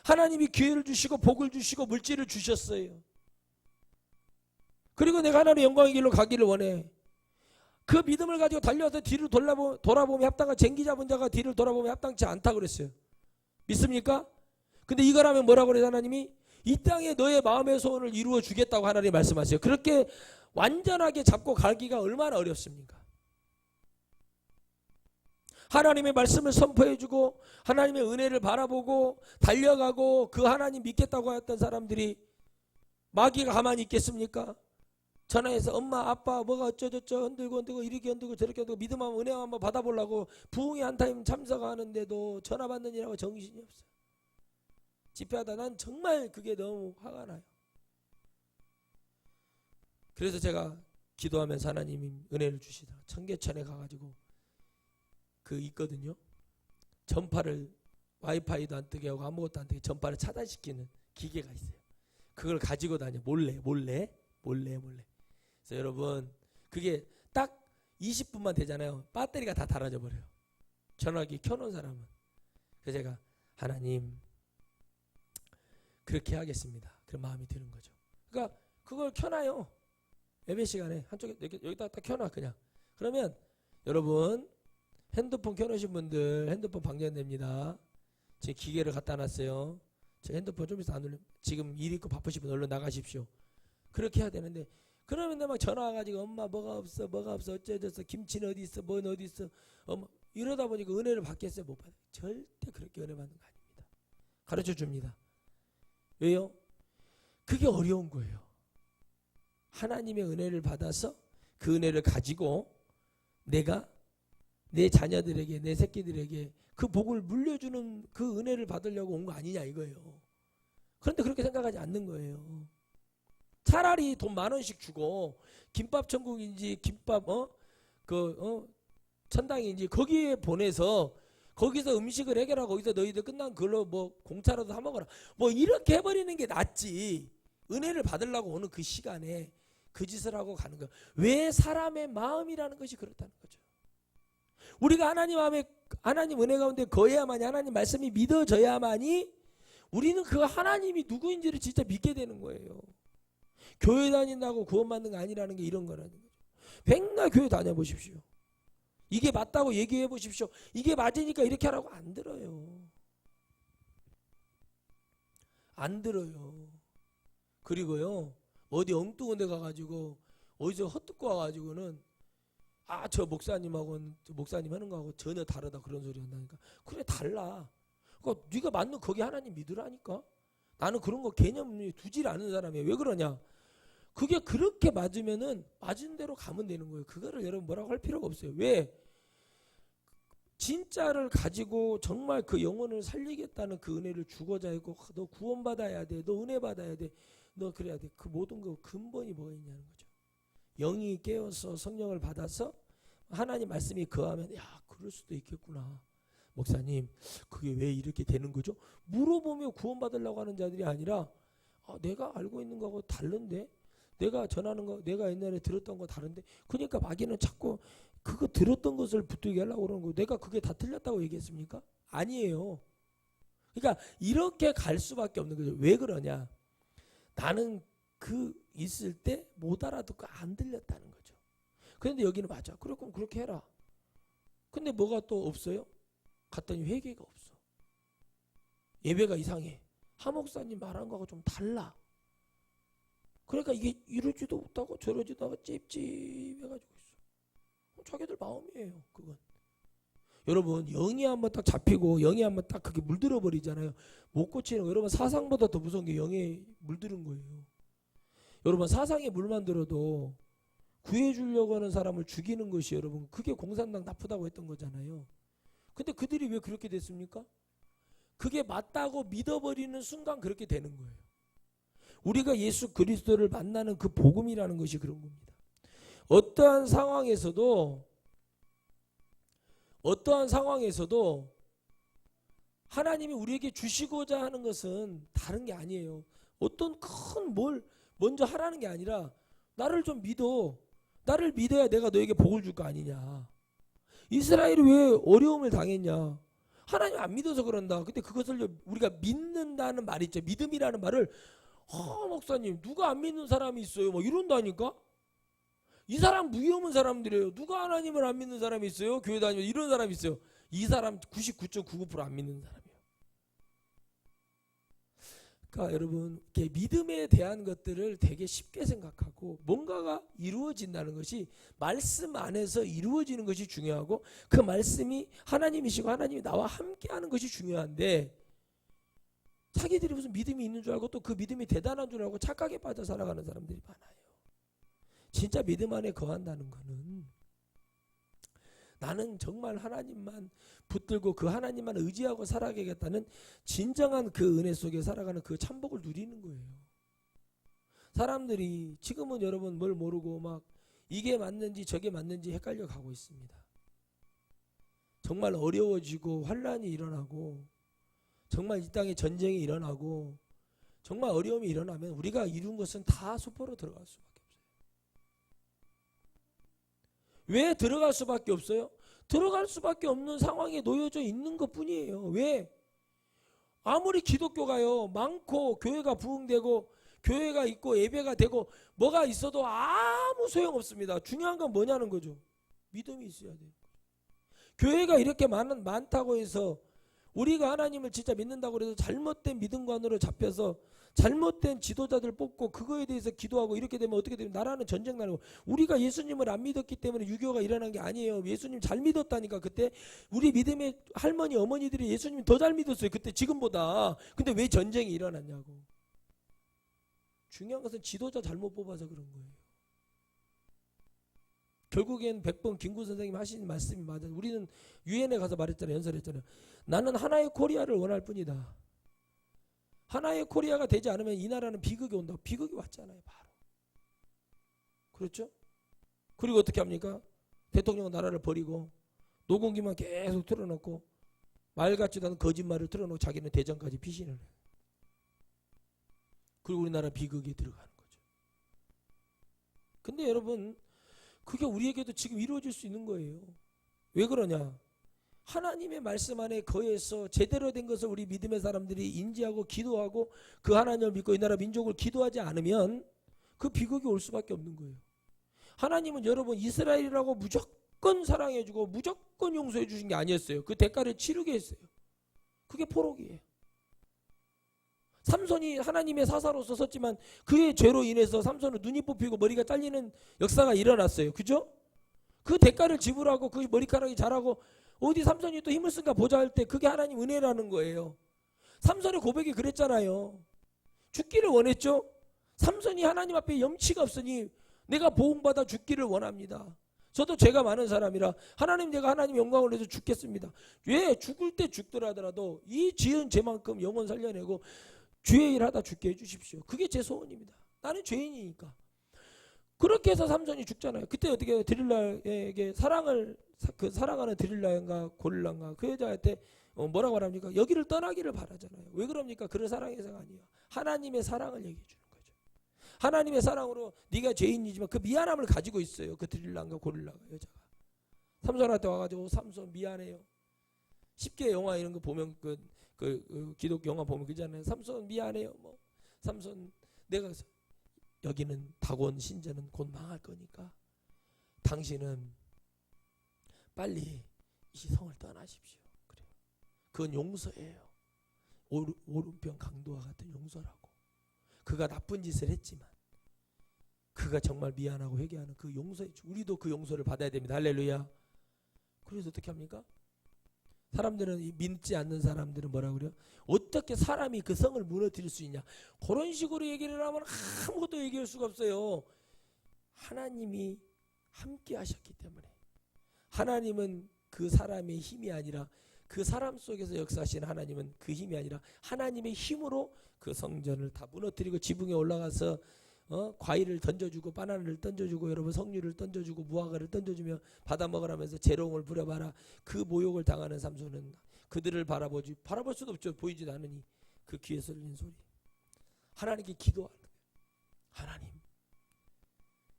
하나님이 기회를 주시고 복을 주시고 물질을 주셨어요. 그리고 내가 하나님의 영광의 길로 가기를 원해. 그 믿음을 가지고 달려와서 뒤를 돌아보면 합당한 쟁기 잡은 자가 뒤를 돌아보면 합당치 않다고 그랬어요. 믿습니까? 근데 이걸 하면 뭐라고 그래요? 하나님이 이 땅에 너의 마음의 소원을 이루어 주겠다고 하나님이 말씀하세요. 그렇게 완전하게 잡고 가기가 얼마나 어렵습니까? 하나님의 말씀을 선포해주고 하나님의 은혜를 바라보고 달려가고 그 하나님 믿겠다고 했던 사람들이 마귀가 가만히 있겠습니까? 전화해서 엄마 아빠 뭐가 어쩌저쩌 흔들고 이렇게 흔들고 저렇게 흔들고 믿음 한번 은혜 한번 받아보려고 부흥회 한 타임 참석하는데도 전화 받는 일하고 정신이 없어요. 집회하다 난 정말 그게 너무 화가 나요. 그래서 제가 기도하면서 하나님이 은혜를 주시더라. 청계천에 가가지고 그 있거든요. 전파를 와이파이도 안 뜨게 하고 아무것도 안 뜨게 전파를 차단시키는 기계가 있어요. 그걸 가지고 다녀 몰래. 그래서 여러분 그게 딱 20분만 되잖아요. 배터리가 다 닳아져 버려요. 전화기 켜놓은 사람은. 그래서 제가 하나님 그렇게 하겠습니다. 그런 마음이 드는 거죠. 그러니까 그걸 켜놔요. 예배 시간에 한쪽에 여기다 딱 켜놔 그냥. 그러면 여러분 핸드폰 켜놓으신 분들 핸드폰 방전됩니다. 제 기계를 갖다 놨어요. 제 핸드폰 좀 있어 안 울려. 지금 일 있고 바쁘신 분 얼른 나가십시오. 그렇게 해야 되는데 그러면 막 전화 와가지고 엄마 뭐가 없어 어쩌저쩌 김치는 어디 있어 뭔 어디 있어 엄마 이러다 보니까 은혜를 받겠어요? 못 받아요. 절대 그렇게 은혜 받는 거 아닙니다. 가르쳐 줍니다. 왜요? 그게 어려운 거예요. 하나님의 은혜를 받아서 그 은혜를 가지고 내가 내 자녀들에게 내 새끼들에게 그 복을 물려주는 그 은혜를 받으려고 온 거 아니냐 이거예요. 그런데 그렇게 생각하지 않는 거예요. 차라리 돈 10,000원씩 주고 김밥 천국인지 김밥 천당인지 거기에 보내서 거기서 음식을 해결하고 거기서 너희들 끝난 그걸로 뭐 공짜라도 사 먹어라. 뭐 이렇게 해버리는 게 낫지. 은혜를 받으려고 오는 그 시간에 그 짓을 하고 가는 거예요. 왜 사람의 마음이라는 것이 그렇다는 거죠. 우리가 하나님 은혜 가운데 거해야만이 하나님 말씀이 믿어져야만이 우리는 그 하나님이 누구인지를 진짜 믿게 되는 거예요. 교회 다닌다고 구원받는 거 아니라는 게 이런 거라는 거죠. 백날 교회 다녀보십시오. 이게 맞다고 얘기해 보십시오. 이게 맞으니까 이렇게 하라고 안 들어요. 안 들어요. 그리고요 어디 엉뚱한 데 가가지고 어디서 헛듣고 와가지고는 저 목사님하고는 목사님 하는 거하고 전혀 다르다 그런 소리 한다니까. 그래 달라. 그러니까 네가 맞는 거기 하나님 믿으라니까. 나는 그런 거 개념이 두질 않은 사람이에요. 왜 그러냐? 그게 그렇게 맞으면은 맞은 대로 가면 되는 거예요. 그거를 여러분 뭐라고 할 필요가 없어요. 왜? 진짜를 가지고 정말 그 영혼을 살리겠다는 그 은혜를 주고자 했고 너 구원받아야 돼. 너 은혜 받아야 돼. 너 그래야 돼. 그 모든 거 근본이 뭐가 있냐는 거죠. 영이 깨어서 성령을 받아서 하나님 말씀이 거하면 야 그럴 수도 있겠구나. 목사님 그게 왜 이렇게 되는 거죠? 물어보며 구원받으려고 하는 자들이 아니라 내가 알고 있는 거하고 다른데 내가 전하는 거 내가 옛날에 들었던 거 다른데 그러니까 마귀는 자꾸 그거 들었던 것을 붙들게 하려고 그러는 거. 내가 그게 다 틀렸다고 얘기했습니까? 아니에요. 그러니까 이렇게 갈 수밖에 없는 거죠. 왜 그러냐? 나는 그 있을 때 못 알아듣고 안 들렸다는 거죠. 그런데 여기는 맞아. 그래 그럼 그렇게 해라. 근데 뭐가 또 없어요? 갔더니 회개가 없어. 예배가 이상해. 하 목사님 말한 거하고 좀 달라. 그러니까 이게 이러지도 못하고 저러지도 하고 찝찝해가지고 있어. 자기들 마음이에요. 그건. 여러분 영이 한번 딱 잡히고 영이 한번 딱 그게 물들어 버리잖아요. 못 고치는 거. 여러분 사상보다 더 무서운 게 영에 물드는 거예요. 여러분 사상에 물만 들어도 구해주려고 하는 사람을 죽이는 것이 여러분 그게 공산당 나쁘다고 했던 거잖아요. 근데 그들이 왜 그렇게 됐습니까? 그게 맞다고 믿어버리는 순간 그렇게 되는 거예요. 우리가 예수 그리스도를 만나는 그 복음이라는 것이 그런 겁니다. 어떠한 상황에서도 하나님이 우리에게 주시고자 하는 것은 다른 게 아니에요. 어떤 큰 뭘 먼저 하라는 게 아니라 나를 좀 믿어. 나를 믿어야 내가 너에게 복을 줄 거 아니냐. 이스라엘이 왜 어려움을 당했냐. 하나님 안 믿어서 그런다. 근데 그것을 우리가 믿는다는 말 있죠. 믿음이라는 말을 목사님 누가 안 믿는 사람이 있어요. 뭐 이런다니까. 이 사람 무위험한 사람들이에요. 누가 하나님을 안 믿는 사람이 있어요? 교회 다니면 이런 사람이 있어요. 이 사람 99.99% 안 믿는 사람이에요. 그러니까 여러분 이렇게 믿음에 대한 것들을 되게 쉽게 생각하고 뭔가가 이루어진다는 것이 말씀 안에서 이루어지는 것이 중요하고 그 말씀이 하나님이시고 하나님이 나와 함께하는 것이 중요한데 자기들이 무슨 믿음이 있는 줄 알고 또 그 믿음이 대단한 줄 알고 착각에 빠져 살아가는 사람들이 많아요. 진짜 믿음 안에 거한다는 거는 나는 정말 하나님만 붙들고 그 하나님만 의지하고 살아가겠다는 진정한 그 은혜 속에 살아가는 그 참복을 누리는 거예요. 사람들이 지금은 여러분 뭘 모르고 막 이게 맞는지 저게 맞는지 헷갈려 가고 있습니다. 정말 어려워지고 환란이 일어나고 정말 이 땅에 전쟁이 일어나고 정말 어려움이 일어나면 우리가 이룬 것은 다 수포로 들어갈 수밖에 없어요. 왜 들어갈 수밖에 없어요? 들어갈 수밖에 없는 상황에 놓여져 있는 것뿐이에요. 왜? 아무리 기독교가요 많고 교회가 부흥되고 교회가 있고 예배가 되고 뭐가 있어도 아무 소용없습니다. 중요한 건 뭐냐는 거죠. 믿음이 있어야 돼요. 교회가 이렇게 많다고 해서 우리가 하나님을 진짜 믿는다고 해서 잘못된 믿음관으로 잡혀서 잘못된 지도자들 뽑고 그거에 대해서 기도하고 이렇게 되면 어떻게 되면 나라는 전쟁 나고, 우리가 예수님을 안 믿었기 때문에 유교가 일어난 게 아니에요. 예수님 잘 믿었다니까. 그때 우리 믿음의 할머니 어머니들이 예수님 더 잘 믿었어요. 그때 지금보다. 근데 왜 전쟁이 일어났냐고. 중요한 것은 지도자 잘못 뽑아서 그런 거예요. 결국엔 100번 김구 선생님 하신 말씀이 맞아요. 우리는 유엔에 가서 말했잖아요. 연설했잖아요. 나는 하나의 코리아를 원할 뿐이다. 하나의 코리아가 되지 않으면 이 나라는 비극이 온다. 비극이 왔잖아요. 바로. 그렇죠? 그리고 어떻게 합니까? 대통령은 나라를 버리고 노공기만 계속 틀어놓고 말 같지도 않은 거짓말을 틀어놓고 자기는 대전까지 피신을 해요. 그리고 우리나라 비극에 들어가는 거죠. 근데 여러분, 그게 우리에게도 지금 이루어질 수 있는 거예요. 왜 그러냐? 하나님의 말씀 안에 거해서 제대로 된 것을 우리 믿음의 사람들이 인지하고 기도하고 그 하나님을 믿고 이 나라 민족을 기도하지 않으면 그 비극이 올 수밖에 없는 거예요. 하나님은 여러분 이스라엘이라고 무조건 사랑해주고 무조건 용서해 주신 게 아니었어요. 그 대가를 치르게 했어요. 그게 포록이에요. 삼손이 하나님의 사사로서 썼지만 그의 죄로 인해서 삼손은 눈이 뽑히고 머리가 잘리는 역사가 일어났어요. 그죠? 그 대가를 지불하고 그 머리카락이 자라고 어디 삼손이 또 힘을 쓴가 보자 할 때 그게 하나님 은혜라는 거예요. 삼손의 고백이 그랬잖아요. 죽기를 원했죠. 삼손이 하나님 앞에 염치가 없으니 내가 보응받아 죽기를 원합니다. 저도 죄가 많은 사람이라 하나님, 내가 하나님 영광을 위해서 죽겠습니다. 왜? 죽을 때 죽더라도 이 지은 죄만큼 영혼 살려내고 주의 일 하다 죽게 해주십시오. 그게 제 소원입니다. 나는 죄인이니까. 그렇게 해서 삼손이 죽잖아요. 그때 어떻게 드릴라에게 사랑하는 드릴라인가 고릴라인가 그 여자한테 뭐라고 말합니까? 여기를 떠나기를 바라잖아요. 왜 그럽니까? 그런 사랑해서가 아니에요. 하나님의 사랑을 얘기해 주는 거죠. 하나님의 사랑으로 네가 죄인이지만 그 미안함을 가지고 있어요. 그 드릴라인가 고릴라가 여자가 삼손한테 와가지고 삼손 미안해요. 쉽게 영화 이런 거 보면 그 기독 영화 보면 그잖아요. 삼손 미안해요. 뭐 삼손 내가 여기는 다곤 신전은 곧 망할 거니까 당신은 빨리 이 성을 떠나십시오. 그래요. 그건 용서예요. 오른편 강도와 같은 용서라고. 그가 나쁜 짓을 했지만 그가 정말 미안하고 회개하는 그 용서에 우리도 그 용서를 받아야 됩니다. 할렐루야. 그래서 어떻게 합니까? 사람들은 믿지 않는 사람들은 뭐라고 그래요? 어떻게 사람이 그 성을 무너뜨릴 수 있냐? 그런 식으로 얘기를 하면 아무것도 얘기할 수가 없어요. 하나님이 함께 하셨기 때문에. 하나님은 그 사람의 힘이 아니라 그 사람 속에서 역사하신 하나님은 그 힘이 아니라 하나님의 힘으로 그 성전을 다 무너뜨리고 지붕에 올라가서 과일을 던져주고 바나나를 던져주고 여러분 성류를 던져주고 무화과를 던져주며 받아먹으라면서 재롱을 부려봐라. 그 모욕을 당하는 삼손은 그들을 바라볼 수도 없죠. 보이지도 않으니 그 귀에서 들리는 소리. 하나님께 기도하는 거예요. 하나님,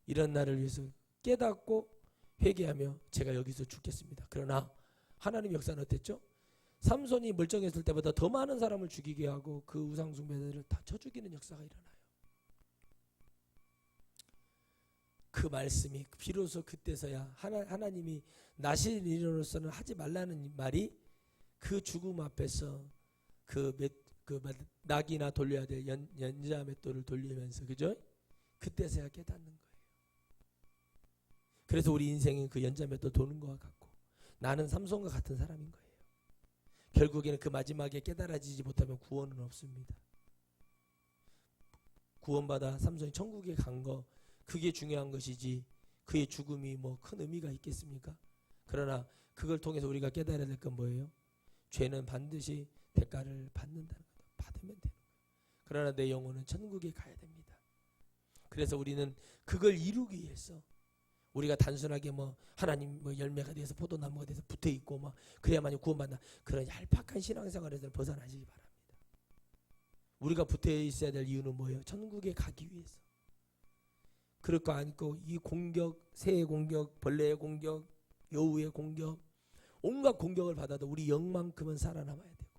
이런 나를 위해서 깨닫고 회개하며 제가 여기서 죽겠습니다. 그러나 하나님 역사는 어땠죠? 삼손이 멀쩡했을 때보다 더 많은 사람을 죽이게 하고 그 우상숭배들을 다 쳐 죽이는 역사가 일어나요. 그 말씀이 비로소 그때서야 하나님이 나신 일로서는 하지 말라는 말이 그 죽음 앞에서 그 낙이나 돌려야 될 연자 맷돌을 돌리면서 그죠? 그때서야 깨닫는 거예요. 그래서 우리 인생은 그 연자 맷돌 도는 것과 같고 나는 삼손과 같은 사람인 거예요. 결국에는 그 마지막에 깨달아지지 못하면 구원은 없습니다. 구원받아 삼손이 천국에 간 거 그게 중요한 것이지 그의 죽음이 뭐 큰 의미가 있겠습니까? 그러나 그걸 통해서 우리가 깨달아야 될 건 뭐예요? 죄는 반드시 대가를 받는다는 거다. 받으면 되는 거예요. 그러나 내 영혼은 천국에 가야 됩니다. 그래서 우리는 그걸 이루기 위해서 우리가 단순하게 뭐 하나님 뭐 열매가 돼서 포도나무가 돼서 붙어 있고 뭐 그래야만이 구원받나 그런 얄팍한 신앙생활에서 벗어나시기 바랍니다. 우리가 붙어 있어야 될 이유는 뭐예요? 천국에 가기 위해서. 그럴 거 아니고 이 공격, 새의 공격, 벌레의 공격, 여우의 공격, 온갖 공격을 받아도 우리 영만큼은 살아남아야 되고,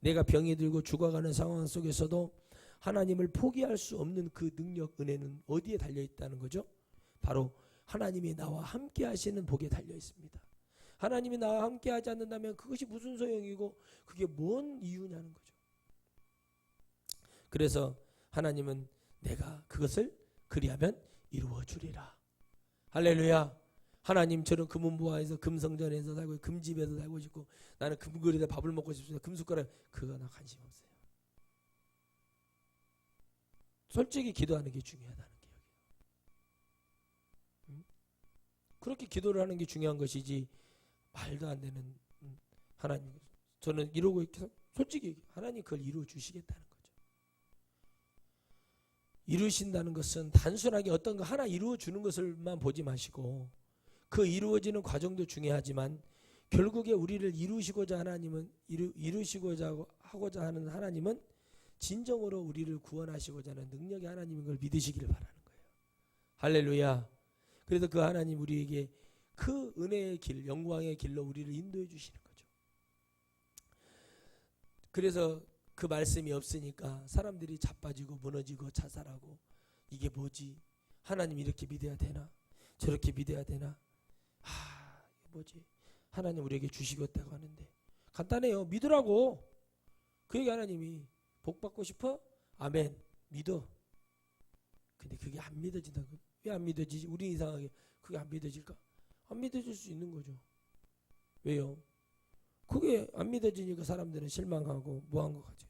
내가 병이 들고 죽어가는 상황 속에서도 하나님을 포기할 수 없는 그 능력, 은혜는 어디에 달려 있다는 거죠? 바로 하나님이 나와 함께 하시는 복에 달려 있습니다. 하나님이 나와 함께 하지 않는다면 그것이 무슨 소용이고 그게 뭔 이유냐는 거죠. 그래서 하나님은 내가 그것을 그리하면 이루어 주리라. 할렐루야. 하나님처럼 금은보화에서 금성전에서 살고 금집에서 살고 싶고 나는 금그릇에 밥을 먹고 싶습니다. 금숟가락, 그거 나 관심 없어요. 솔직히 기도하는 게 중요하다는 게 여기예요. 그렇게 기도를 하는 게 중요한 것이지 말도 안 되는 하나님, 저는 이러고 솔직히 하나님 그걸 이루어 주시겠다는 거죠. 이루신다는 것은 단순하게 어떤 거 하나 이루어 주는 것을만 보지 마시고 그 이루어지는 과정도 중요하지만 결국에 우리를 이루시고자 하나님은 이루시고자 하고자 하는 하나님은 진정으로 우리를 구원하시고자 하는 능력의 하나님인 걸 믿으시길 바라는 거예요. 할렐루야. 그래서 그 하나님 우리에게 그 은혜의 길, 영광의 길로 우리를 인도해 주시는 거죠. 그래서 그 말씀이 없으니까 사람들이 자빠지고 무너지고 자살하고, 이게 뭐지? 하나님 이렇게 믿어야 되나? 저렇게 믿어야 되나? 이게 뭐지? 하나님 우리에게 주시겠다고 하는데 간단해요. 믿으라고. 그 얘기 하나님이 복 받고 싶어? 아멘. 믿어. 근데 그게 안 믿어진다고. 왜 안 믿어지지? 우리 이상하게 그게 안 믿어질까? 안 믿어질 수 있는 거죠. 왜요? 그게 안 믿어지니까 사람들은 실망하고 뭐한 것 같아요.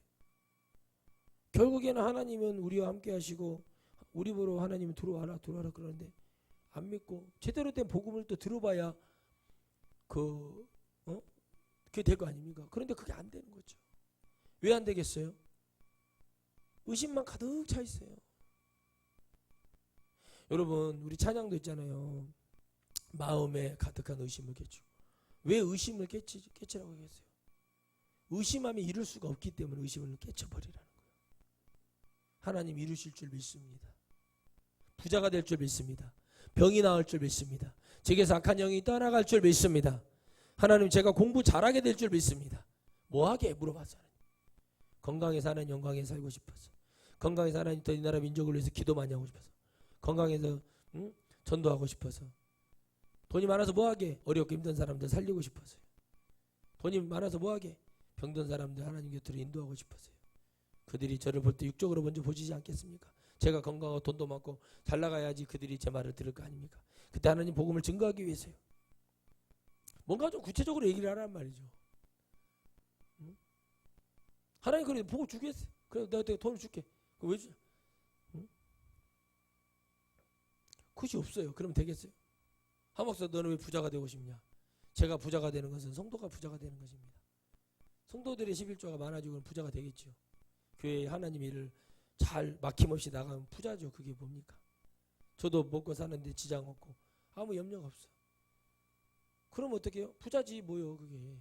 결국에는 하나님은 우리와 함께 하시고 우리 보러 하나님은 들어와라 그러는데 안 믿고 제대로 된 복음을 또 들어봐야 그게 될 거 아닙니까? 그런데 그게 안 되는 거죠. 왜 안 되겠어요? 의심만 가득 차 있어요. 여러분, 우리 찬양도 있잖아요. 마음에 가득한 의심을 깨치고. 왜 의심을 깨치라고 하겠어요? 의심하면 이룰 수가 없기 때문에 의심을 깨쳐버리라는 거예요. 하나님 이루실 줄 믿습니다. 부자가 될 줄 믿습니다. 병이 나을 줄 믿습니다. 제게서 악한 영이 떠나갈 줄 믿습니다. 하나님, 제가 공부 잘하게 될 줄 믿습니다. 뭐하게? 물어봤어요. 건강해서 하나님 영광에 살고 싶어서, 건강해서 하나님 이 나라 민족을 위해서 기도 많이 하고 싶어서, 건강해서 전도하고 싶어서, 돈이 많아서 뭐하게? 어렵고 힘든 사람들 살리고 싶어서요. 돈이 많아서 뭐하게? 병든 사람들 하나님 곁으로 인도하고 싶어서요. 그들이 저를 볼 때 육적으로 먼저 보시지 않겠습니까? 제가 건강하고 돈도 많고 잘 나가야지 그들이 제 말을 들을 거 아닙니까? 그때 하나님 복음을 증거하기 위해서요. 뭔가 좀 구체적으로 얘기를 하란 말이죠. 하나님 그래 복을 주겠어요. 그래 내가 돈을 줄게. 왜 주? 그것이 없어요. 그러면 되겠어요? 하목사, 너는 왜 부자가 되고 싶냐? 제가 부자가 되는 것은 성도가 부자가 되는 것입니다. 성도들의 11조가 많아지고 부자가 되겠죠. 교회에 하나님 일을 잘 막힘없이 나가면 부자죠. 그게 뭡니까? 저도 먹고 사는데 지장 없고 아무 염려가 없어. 그럼 어떻게 해요? 부자지 뭐요 그게.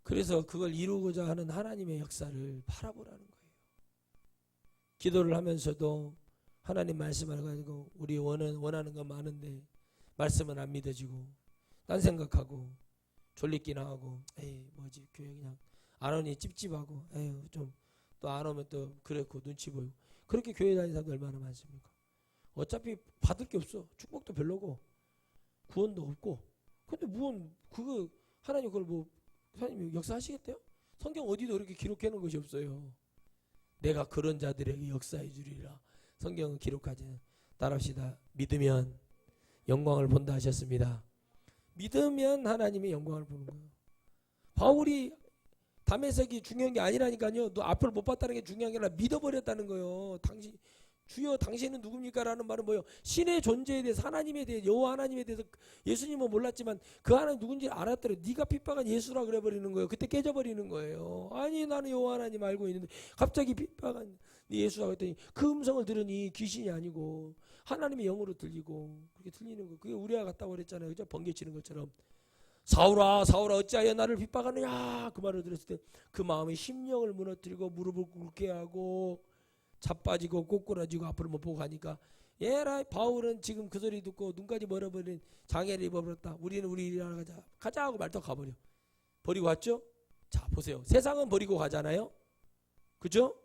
그래서 그걸 이루고자 하는 하나님의 역사를 바라보라는 거예요. 기도를 하면서도 하나님 말씀을 가지고 우리 원하는 건 많은데 말씀은 안 믿어지고 딴 생각하고 졸리기나 하고 에이 뭐지 교회 그냥 안 오니 찝찝하고 에휴 좀 또 안 오면 또 그렇고 눈치 보이고 그렇게 교회 다니는 사람들 얼마나 많습니까? 어차피 받을 게 없어. 축복도 별로고 구원도 없고. 근데 그거 하나님 그걸 뭐 하나님 역사하시겠대요? 성경 어디도 그렇게 기록해 놓은 것이 없어요. 내가 그런 자들에게 역사해 주리라. 성경은 기록하지. 따라합시다. 믿으면 영광을 본다 하셨습니다. 믿으면 하나님의 영광을 보는 거예요. 바울이 다메섹이 중요한 게 아니라니까요. 너 앞을 못 봤다는 게 중요한 게 아니라 믿어버렸다는 거예요. 주여 당신은 누굽니까? 라는 말은 뭐예요? 신의 존재에 대해서 하나님에 대해서 여호와 하나님에 대해서 예수님은 몰랐지만 그 하나님 누군지 알았더래. 네가 핍박한 예수라 그래버리는 거예요. 그때 깨져버리는 거예요. 아니 나는 여호와 하나님 알고 있는데 갑자기 핍박한 예수라고 했더니 그 음성을 들으니 귀신이 아니고 하나님의 영으로 들리고 그렇게 들리는 거. 그게 우리와 같다고 그랬잖아요. 그죠? 번개치는 것처럼. 사울아 사울아 어찌하여 나를 핍박하느냐 그 말을 들었을 때 그 마음의 심령을 무너뜨리고 무릎을 꿇게 하고 자빠지고 꼬꾸라지고 앞을 못 보고 가니까 얘라 바울은 지금 그 소리 듣고 눈까지 멀어버린 장애를 입어버렸다. 우리는 우리 일하러 가자 하고 말도 가버려. 버리고 왔죠? 자 보세요. 세상은 버리고 가잖아요. 그죠?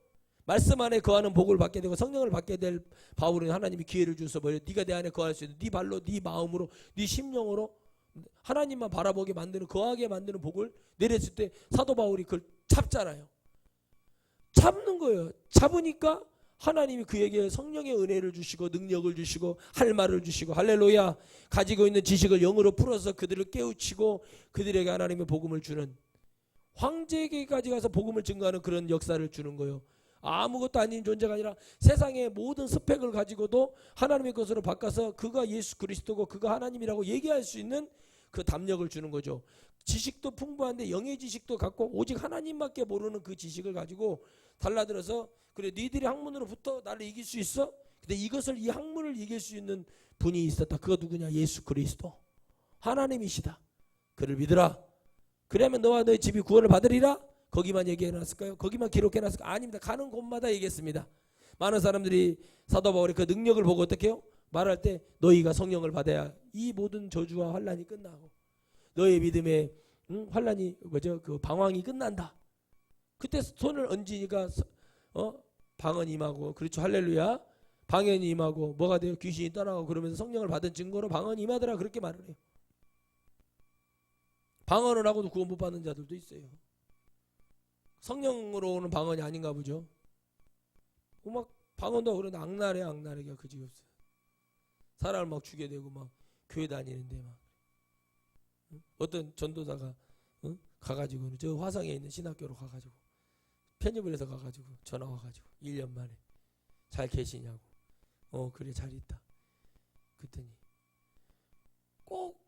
말씀 안에 거하는 복을 받게 되고 성령을 받게 될 바울은 하나님이 기회를 주셔서 네가 내 안에 거할 수 있는 네 발로 네 마음으로 네 심령으로 하나님만 바라보게 만드는 거하게 만드는 복을 내렸을 때 사도 바울이 그걸 잡잖아요. 잡는 거예요. 잡으니까 하나님이 그에게 성령의 은혜를 주시고 능력을 주시고 할 말을 주시고 할렐루야 가지고 있는 지식을 영으로 풀어서 그들을 깨우치고 그들에게 하나님의 복음을 주는 황제에게까지 가서 복음을 증거하는 그런 역사를 주는 거예요. 아무것도 아닌 존재가 아니라 세상의 모든 스펙을 가지고도 하나님의 것으로 바꿔서 그가 예수 그리스도고 그가 하나님이라고 얘기할 수 있는 그 담력을 주는 거죠. 지식도 풍부한데 영의 지식도 갖고 오직 하나님밖에 모르는 그 지식을 가지고 달라들어서 그래 니들이 학문으로부터 나를 이길 수 있어? 근데 이것을 이 학문을 이길 수 있는 분이 있었다. 그가 누구냐? 예수 그리스도 하나님이시다. 그를 믿으라. 그러면 너와 너의 집이 구원을 받으리라. 거기만 얘기해놨을까요? 거기만 기록해놨을까요? 아닙니다. 가는 곳마다 얘기했습니다. 많은 사람들이 사도 바울의 그 능력을 보고 어떻게 해요? 말할 때 너희가 성령을 받아야 이 모든 저주와 환란이 끝나고 너의 믿음의 환란이 뭐죠? 그 방황이 끝난다. 그때 손을 얹으니까 방언이 임하고 그렇죠. 할렐루야. 방언이 임하고 뭐가 돼요? 귀신이 떠나고 그러면서 성령을 받은 증거로 방언이 임하더라. 그렇게 말을 해요. 방언을 하고도 구원 못 받는 자들도 있어요. 성령으로 오는 방언이 아닌가 보죠. 막 방언도 그런데 악랄해가 그지 없어요. 사람을 막 죽게 되고 막 교회 다니는데 막 어떤 전도사가 가가지고 저 화성에 있는 신학교로 가가지고 편입을 해서 가가지고 전화 와가지고 1년 만에 잘 계시냐고. 그래 잘 있다. 그랬더니 꼭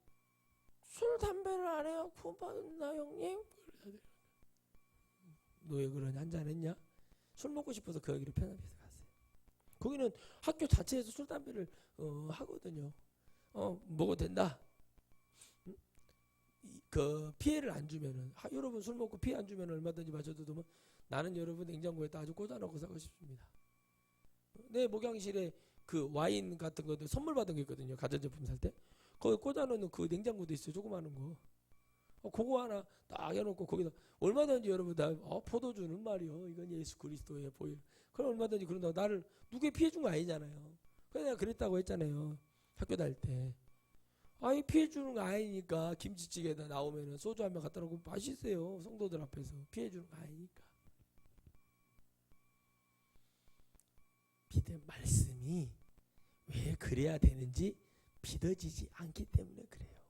술 담배를 안 해요. 구원 받았나 형님? 너 왜 그러냐? 한잔 했냐? 술 먹고 싶어서 그 여기로 편입해서 갔어요. 거기는 학교 자체에서 술 담배를 하거든요. 먹어도 된다. 그 피해를 안 주면은 여러분 술 먹고 피해 안 주면 얼마든지 마셔도 되면 나는 여러분 냉장고에다 아주 꽂아놓고 사고 싶습니다. 내 목양실에 그 와인 같은 것도 선물 받은 게 있거든요. 가전제품 살 때 거기 꽂아놓는 그 냉장고도 있어요. 조그마한 거. 그거 하나 딱 해놓고 거기다 얼마든지 여러분 다 포도주는 말이요. 이건 예수 그리스도의 보혈. 그럼 얼마든지 그런다고 나를 누구에 피해 준 거 아니잖아요. 그래서 내가 그랬다고 했잖아요. 학교 다닐 때. 아니 피해 주는 거 아니니까 김치찌개에다 나오면은 소주 한 병 갖다 놓고 맛있어요. 성도들 앞에서 피해 주는 거 아니니까. 믿음 말씀이 왜 그래야 되는지 믿어지지 않기 때문에 그래요.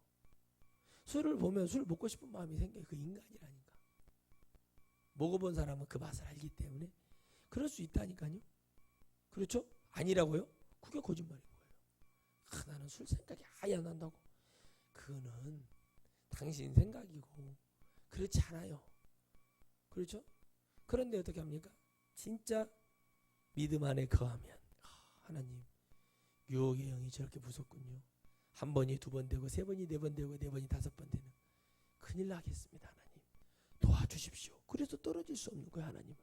술을 보면 술 먹고 싶은 마음이 생겨요. 그 인간이라니까. 먹어본 사람은 그 맛을 알기 때문에 그럴 수 있다니까요. 그렇죠? 아니라고요? 그게 거짓말인 거예요. 나는 술 생각이 아예 안 난다고. 그거는 당신 생각이고 그렇지 않아요. 그렇죠? 그런데 어떻게 합니까? 진짜 믿음 안에 거하면 하나님 유혹의 영이 저렇게 무섭군요. 한 번이 두 번 되고 세 번이 네 번 되고 네 번이 다섯 번 되는 큰일 나겠습니다. 하나님 도와주십시오. 그래서 떨어질 수 없는 거예요. 하나님은.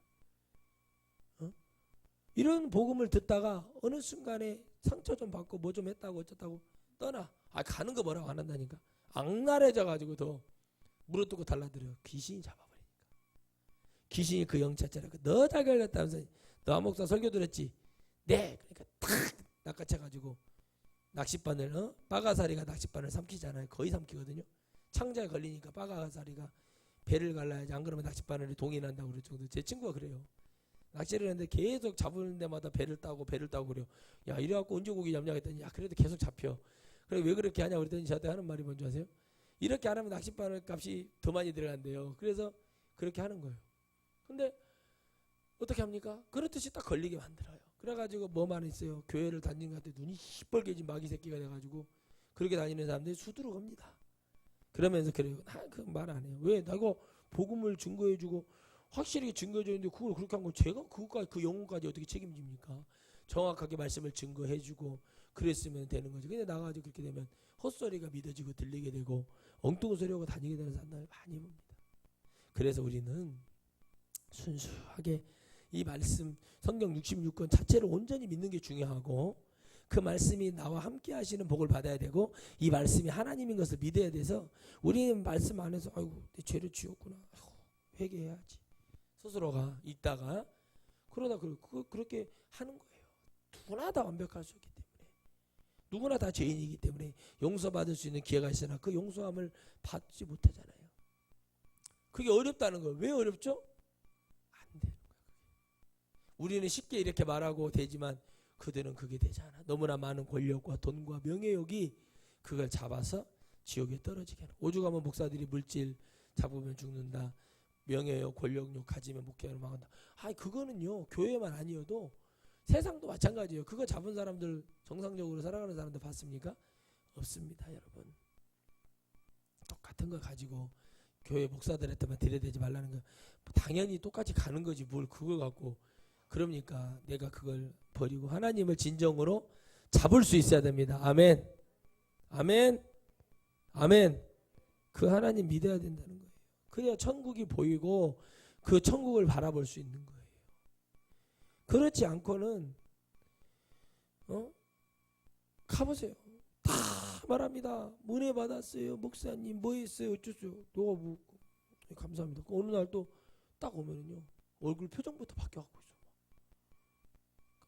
이런 복음을 듣다가 어느 순간에 상처 좀 받고 뭐 좀 했다고 어쩌다고 떠나. 가는 거 뭐라고 안 한다니까. 악랄해져 가지고 더 물어뜯고 달라들어요. 귀신이 잡아버리니까. 귀신이 그 영 자체라. 너 잘 걸렸다면서 너 목사 설교 들었지? 네. 그러니까 탁 낚아채가지고 낚싯바늘 빠가사리가 낚싯바늘 삼키잖아요. 거의 삼키거든요. 창자에 걸리니까 빠가사리가 배를 갈라야지. 안 그러면 낚싯바늘이 동이 난다고 그럴 정도. 제 친구가 그래요. 낚시를 했는데 계속 잡을 때마다 배를 따고 그래요. 야 이래갖고 언제 고기 잡냐 했더니 야 그래도 계속 잡혀. 그래 왜 그렇게 하냐 그랬더니 저한테 하는 말이 뭔지 아세요? 이렇게 안 하면 낚싯바늘 값이 더 많이 들어간대요. 그래서 그렇게 하는 거예요. 근데 어떻게 합니까? 그렇듯이 딱 걸리게 만들어요. 그래가지고 뭐만 있어요. 교회를 다니는 것 같아 눈이 시뻘개진 마귀 새끼가 돼가지고 그렇게 다니는 사람들이 수두룩 합니다. 그러면서 그래요. 나 그 말 안 해요. 왜? 나 이거 복음을 증거해주고 확실히 증거해주는데 그걸 그렇게 한 걸 제가 그것까지 그 영혼까지 어떻게 책임집니까? 정확하게 말씀을 증거해주고 그랬으면 되는 거죠. 근데 나가지고 그렇게 되면 헛소리가 믿어지고 들리게 되고 엉뚱한 소리하고 다니게 되는 사람들 많이 봅니다. 그래서 우리는 순수하게 이 말씀 성경 66권 자체를 온전히 믿는 게 중요하고 그 말씀이 나와 함께 하시는 복을 받아야 되고 이 말씀이 하나님인 것을 믿어야 돼서 우리는 말씀 안에서 아이고 내 죄를 지었구나. 아이고, 회개해야지. 스스로가 있다가 그러다 그렇게 하는 거예요. 누구나 다 완벽할 수 없기 때문에 누구나 다 죄인이기 때문에 용서받을 수 있는 기회가 있으나 그 용서함을 받지 못하잖아요. 그게 어렵다는 거예요. 왜 어렵죠? 안 되는 거예요. 우리는 쉽게 이렇게 말하고 되지만 그들은 그게 되지 않아. 너무나 많은 권력과 돈과 명예욕이 그걸 잡아서 지옥에 떨어지게 하는. 오죽 하면 목사들이 물질 잡으면 죽는다. 명예욕, 권력욕 가지면 목회를 망한다. 그거는요. 교회만 아니어도 세상도 마찬가지예요. 그거 잡은 사람들 정상적으로 살아가는 사람들 봤습니까? 없습니다, 여러분. 똑같은 거 가지고 교회 목사들한테만 들여대지 말라는 거 당연히 똑같이 가는 거지 뭘 그걸 갖고 그러니까 내가 그걸 버리고 하나님을 진정으로 잡을 수 있어야 됩니다. 아멘. 아멘. 아멘. 그 하나님 믿어야 된다는 거예요. 그래야 천국이 보이고 그 천국을 바라볼 수 있는 거예요. 그렇지 않고는 가보세요. 다 말합니다. 은혜 받았어요. 목사님 뭐 했어요. 어쩌죠. 너가 뭐 감사합니다. 어느 날 또 딱 오면은요. 얼굴 표정부터 바뀌어갖고 있어.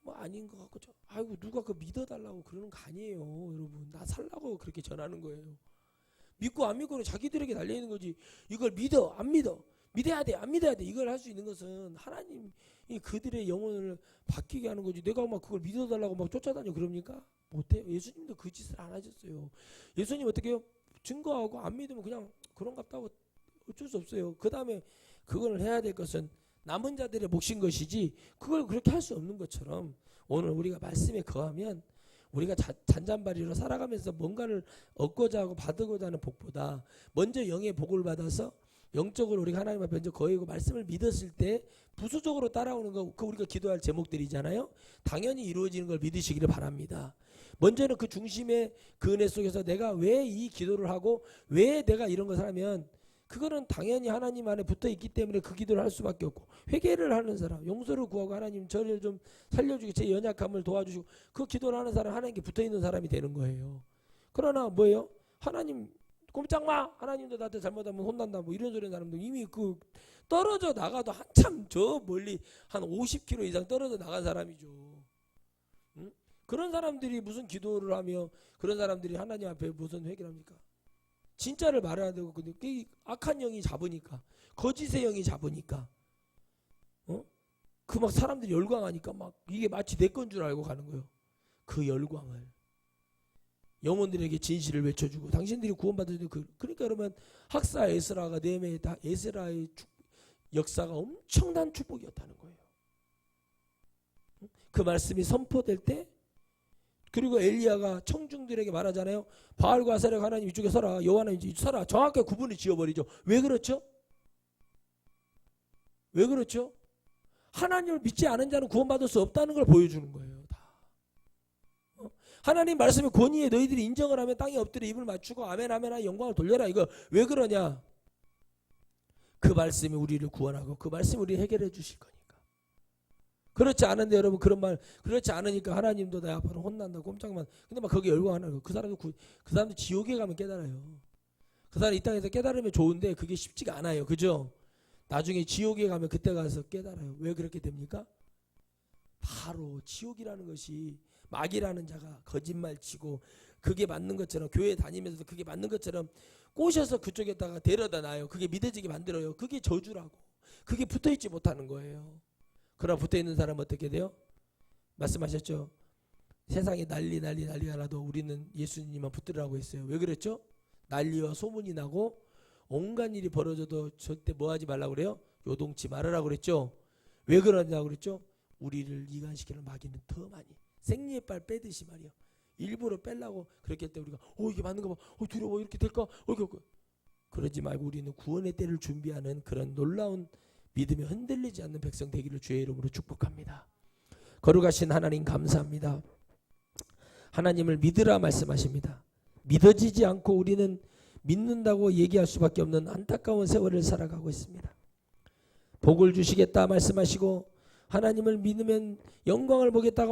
뭐 아닌 것 같고 아이고 누가 그 믿어달라고 그러는 거 아니에요. 여러분 나 살라고 그렇게 전하는 거예요. 믿고 안 믿고는 자기들에게 달려있는 거지. 이걸 믿어 안 믿어 믿어야 돼 안 믿어야 돼 이걸 할 수 있는 것은 하나님이 그들의 영혼을 바뀌게 하는 거지. 내가 막 그걸 믿어달라고 막 쫓아다녀 그럽니까? 못해요. 예수님도 그 짓을 안 하셨어요. 예수님 어떻게 해요? 증거하고 안 믿으면 그냥 그런갑다 하고 어쩔 수 없어요. 그 다음에 그걸 해야 될 것은 남은 자들의 몫인 것이지 그걸 그렇게 할 수 없는 것처럼 오늘 우리가 말씀에 거하면 우리가 잔잔바리로 살아가면서 뭔가를 얻고자 하고 받고자 하는 복보다 먼저 영의 복을 받아서 영적으로 우리가 하나님 앞에 먼저 거하고 말씀을 믿었을 때 부수적으로 따라오는 거 그 우리가 기도할 제목들이잖아요. 당연히 이루어지는 걸 믿으시기를 바랍니다. 먼저는 그 중심의 그 은혜 속에서 내가 왜 이 기도를 하고 왜 내가 이런 것을 하면 그거는 당연히 하나님 안에 붙어 있기 때문에 그 기도를 할 수밖에 없고 회개를 하는 사람 용서를 구하고 하나님 저를 좀 살려주고 제 연약함을 도와주시고 그 기도를 하는 사람 하나님께 붙어 있는 사람이 되는 거예요. 그러나 뭐예요? 하나님 꼼짝마 하나님도 나한테 잘못하면 혼난다 뭐 이런 소리 하는 사람도 이미 그 떨어져 나가도 한참 저 멀리 한 50km 이상 떨어져 나간 사람이죠. 응? 그런 사람들이 무슨 기도를 하며 그런 사람들이 하나님 앞에 무슨 회개를 합니까? 진짜를 말해야 되고 근데 악한 영이 잡으니까 거짓의 영이 잡으니까 그 막 사람들이 열광하니까 막 이게 마치 내 건 줄 알고 가는 거예요. 그 열광을 영혼들에게 진실을 외쳐주고 당신들이 구원받을 때 그러니까 그러면 학사 에스라가 네메 다 에스라의 역사가 엄청난 축복이었다는 거예요. 그 말씀이 선포될 때 그리고 엘리야가 청중들에게 말하잖아요. 바알과 아세라 하나님 이쪽에 서라 여호와는 이쪽에 서라 정확하게 구분을 지어버리죠. 왜 그렇죠? 왜 그렇죠? 하나님을 믿지 않은 자는 구원받을 수 없다는 걸 보여주는 거예요. 다. 하나님 말씀의 권위에 너희들이 인정을 하면 땅에 엎드려 입을 맞추고 아멘 아멘 하여 영광을 돌려라. 이거 왜 그러냐? 그 말씀이 우리를 구원하고 그 말씀이 우리를 해결해 주실 거니까. 그렇지 않은데 여러분 그런 말 그렇지 않으니까 하나님도 내 앞으로 혼난다 꼼짝만 근데 막 거기 열광하는 거예요. 그 사람도 지옥에 가면 깨달아요. 그 사람 이 땅에서 깨달으면 좋은데 그게 쉽지가 않아요. 그죠? 나중에 지옥에 가면 그때 가서 깨달아요. 왜 그렇게 됩니까? 바로 지옥이라는 것이 마귀라는 자가 거짓말치고 그게 맞는 것처럼 교회 다니면서도 그게 맞는 것처럼 꼬셔서 그쪽에다가 데려다 놔요. 그게 믿어지게 만들어요. 그게 저주라고. 그게 붙어있지 못하는 거예요. 그러나 붙어있는 사람은 어떻게 돼요? 말씀하셨죠? 세상에 난리가 나도 우리는 예수님만 붙들으라고 했어요. 왜 그랬죠? 난리와 소문이 나고 온갖 일이 벌어져도 절대 뭐 하지 말라고 그래요? 요동치 말으라고 그랬죠? 왜 그러냐고 그랬죠? 우리를 이간시키는 마귀는 더 많이 생리의 빨 빼듯이 말이요. 일부러 빼려고 그렇게 할 때 우리가 이게 맞는 거 봐. 두려워 이렇게 될까? 그러지 말고 우리는 구원의 때를 준비하는 그런 놀라운 믿음에 흔들리지 않는 백성 되기를 주의 이름으로 축복합니다. 거룩하신 하나님 감사합니다. 하나님을 믿으라 말씀하십니다. 믿어지지 않고 우리는 믿는다고 얘기할 수밖에 없는 안타까운 세월을 살아가고 있습니다. 복을 주시겠다 말씀하시고 하나님을 믿으면 영광을 보겠다고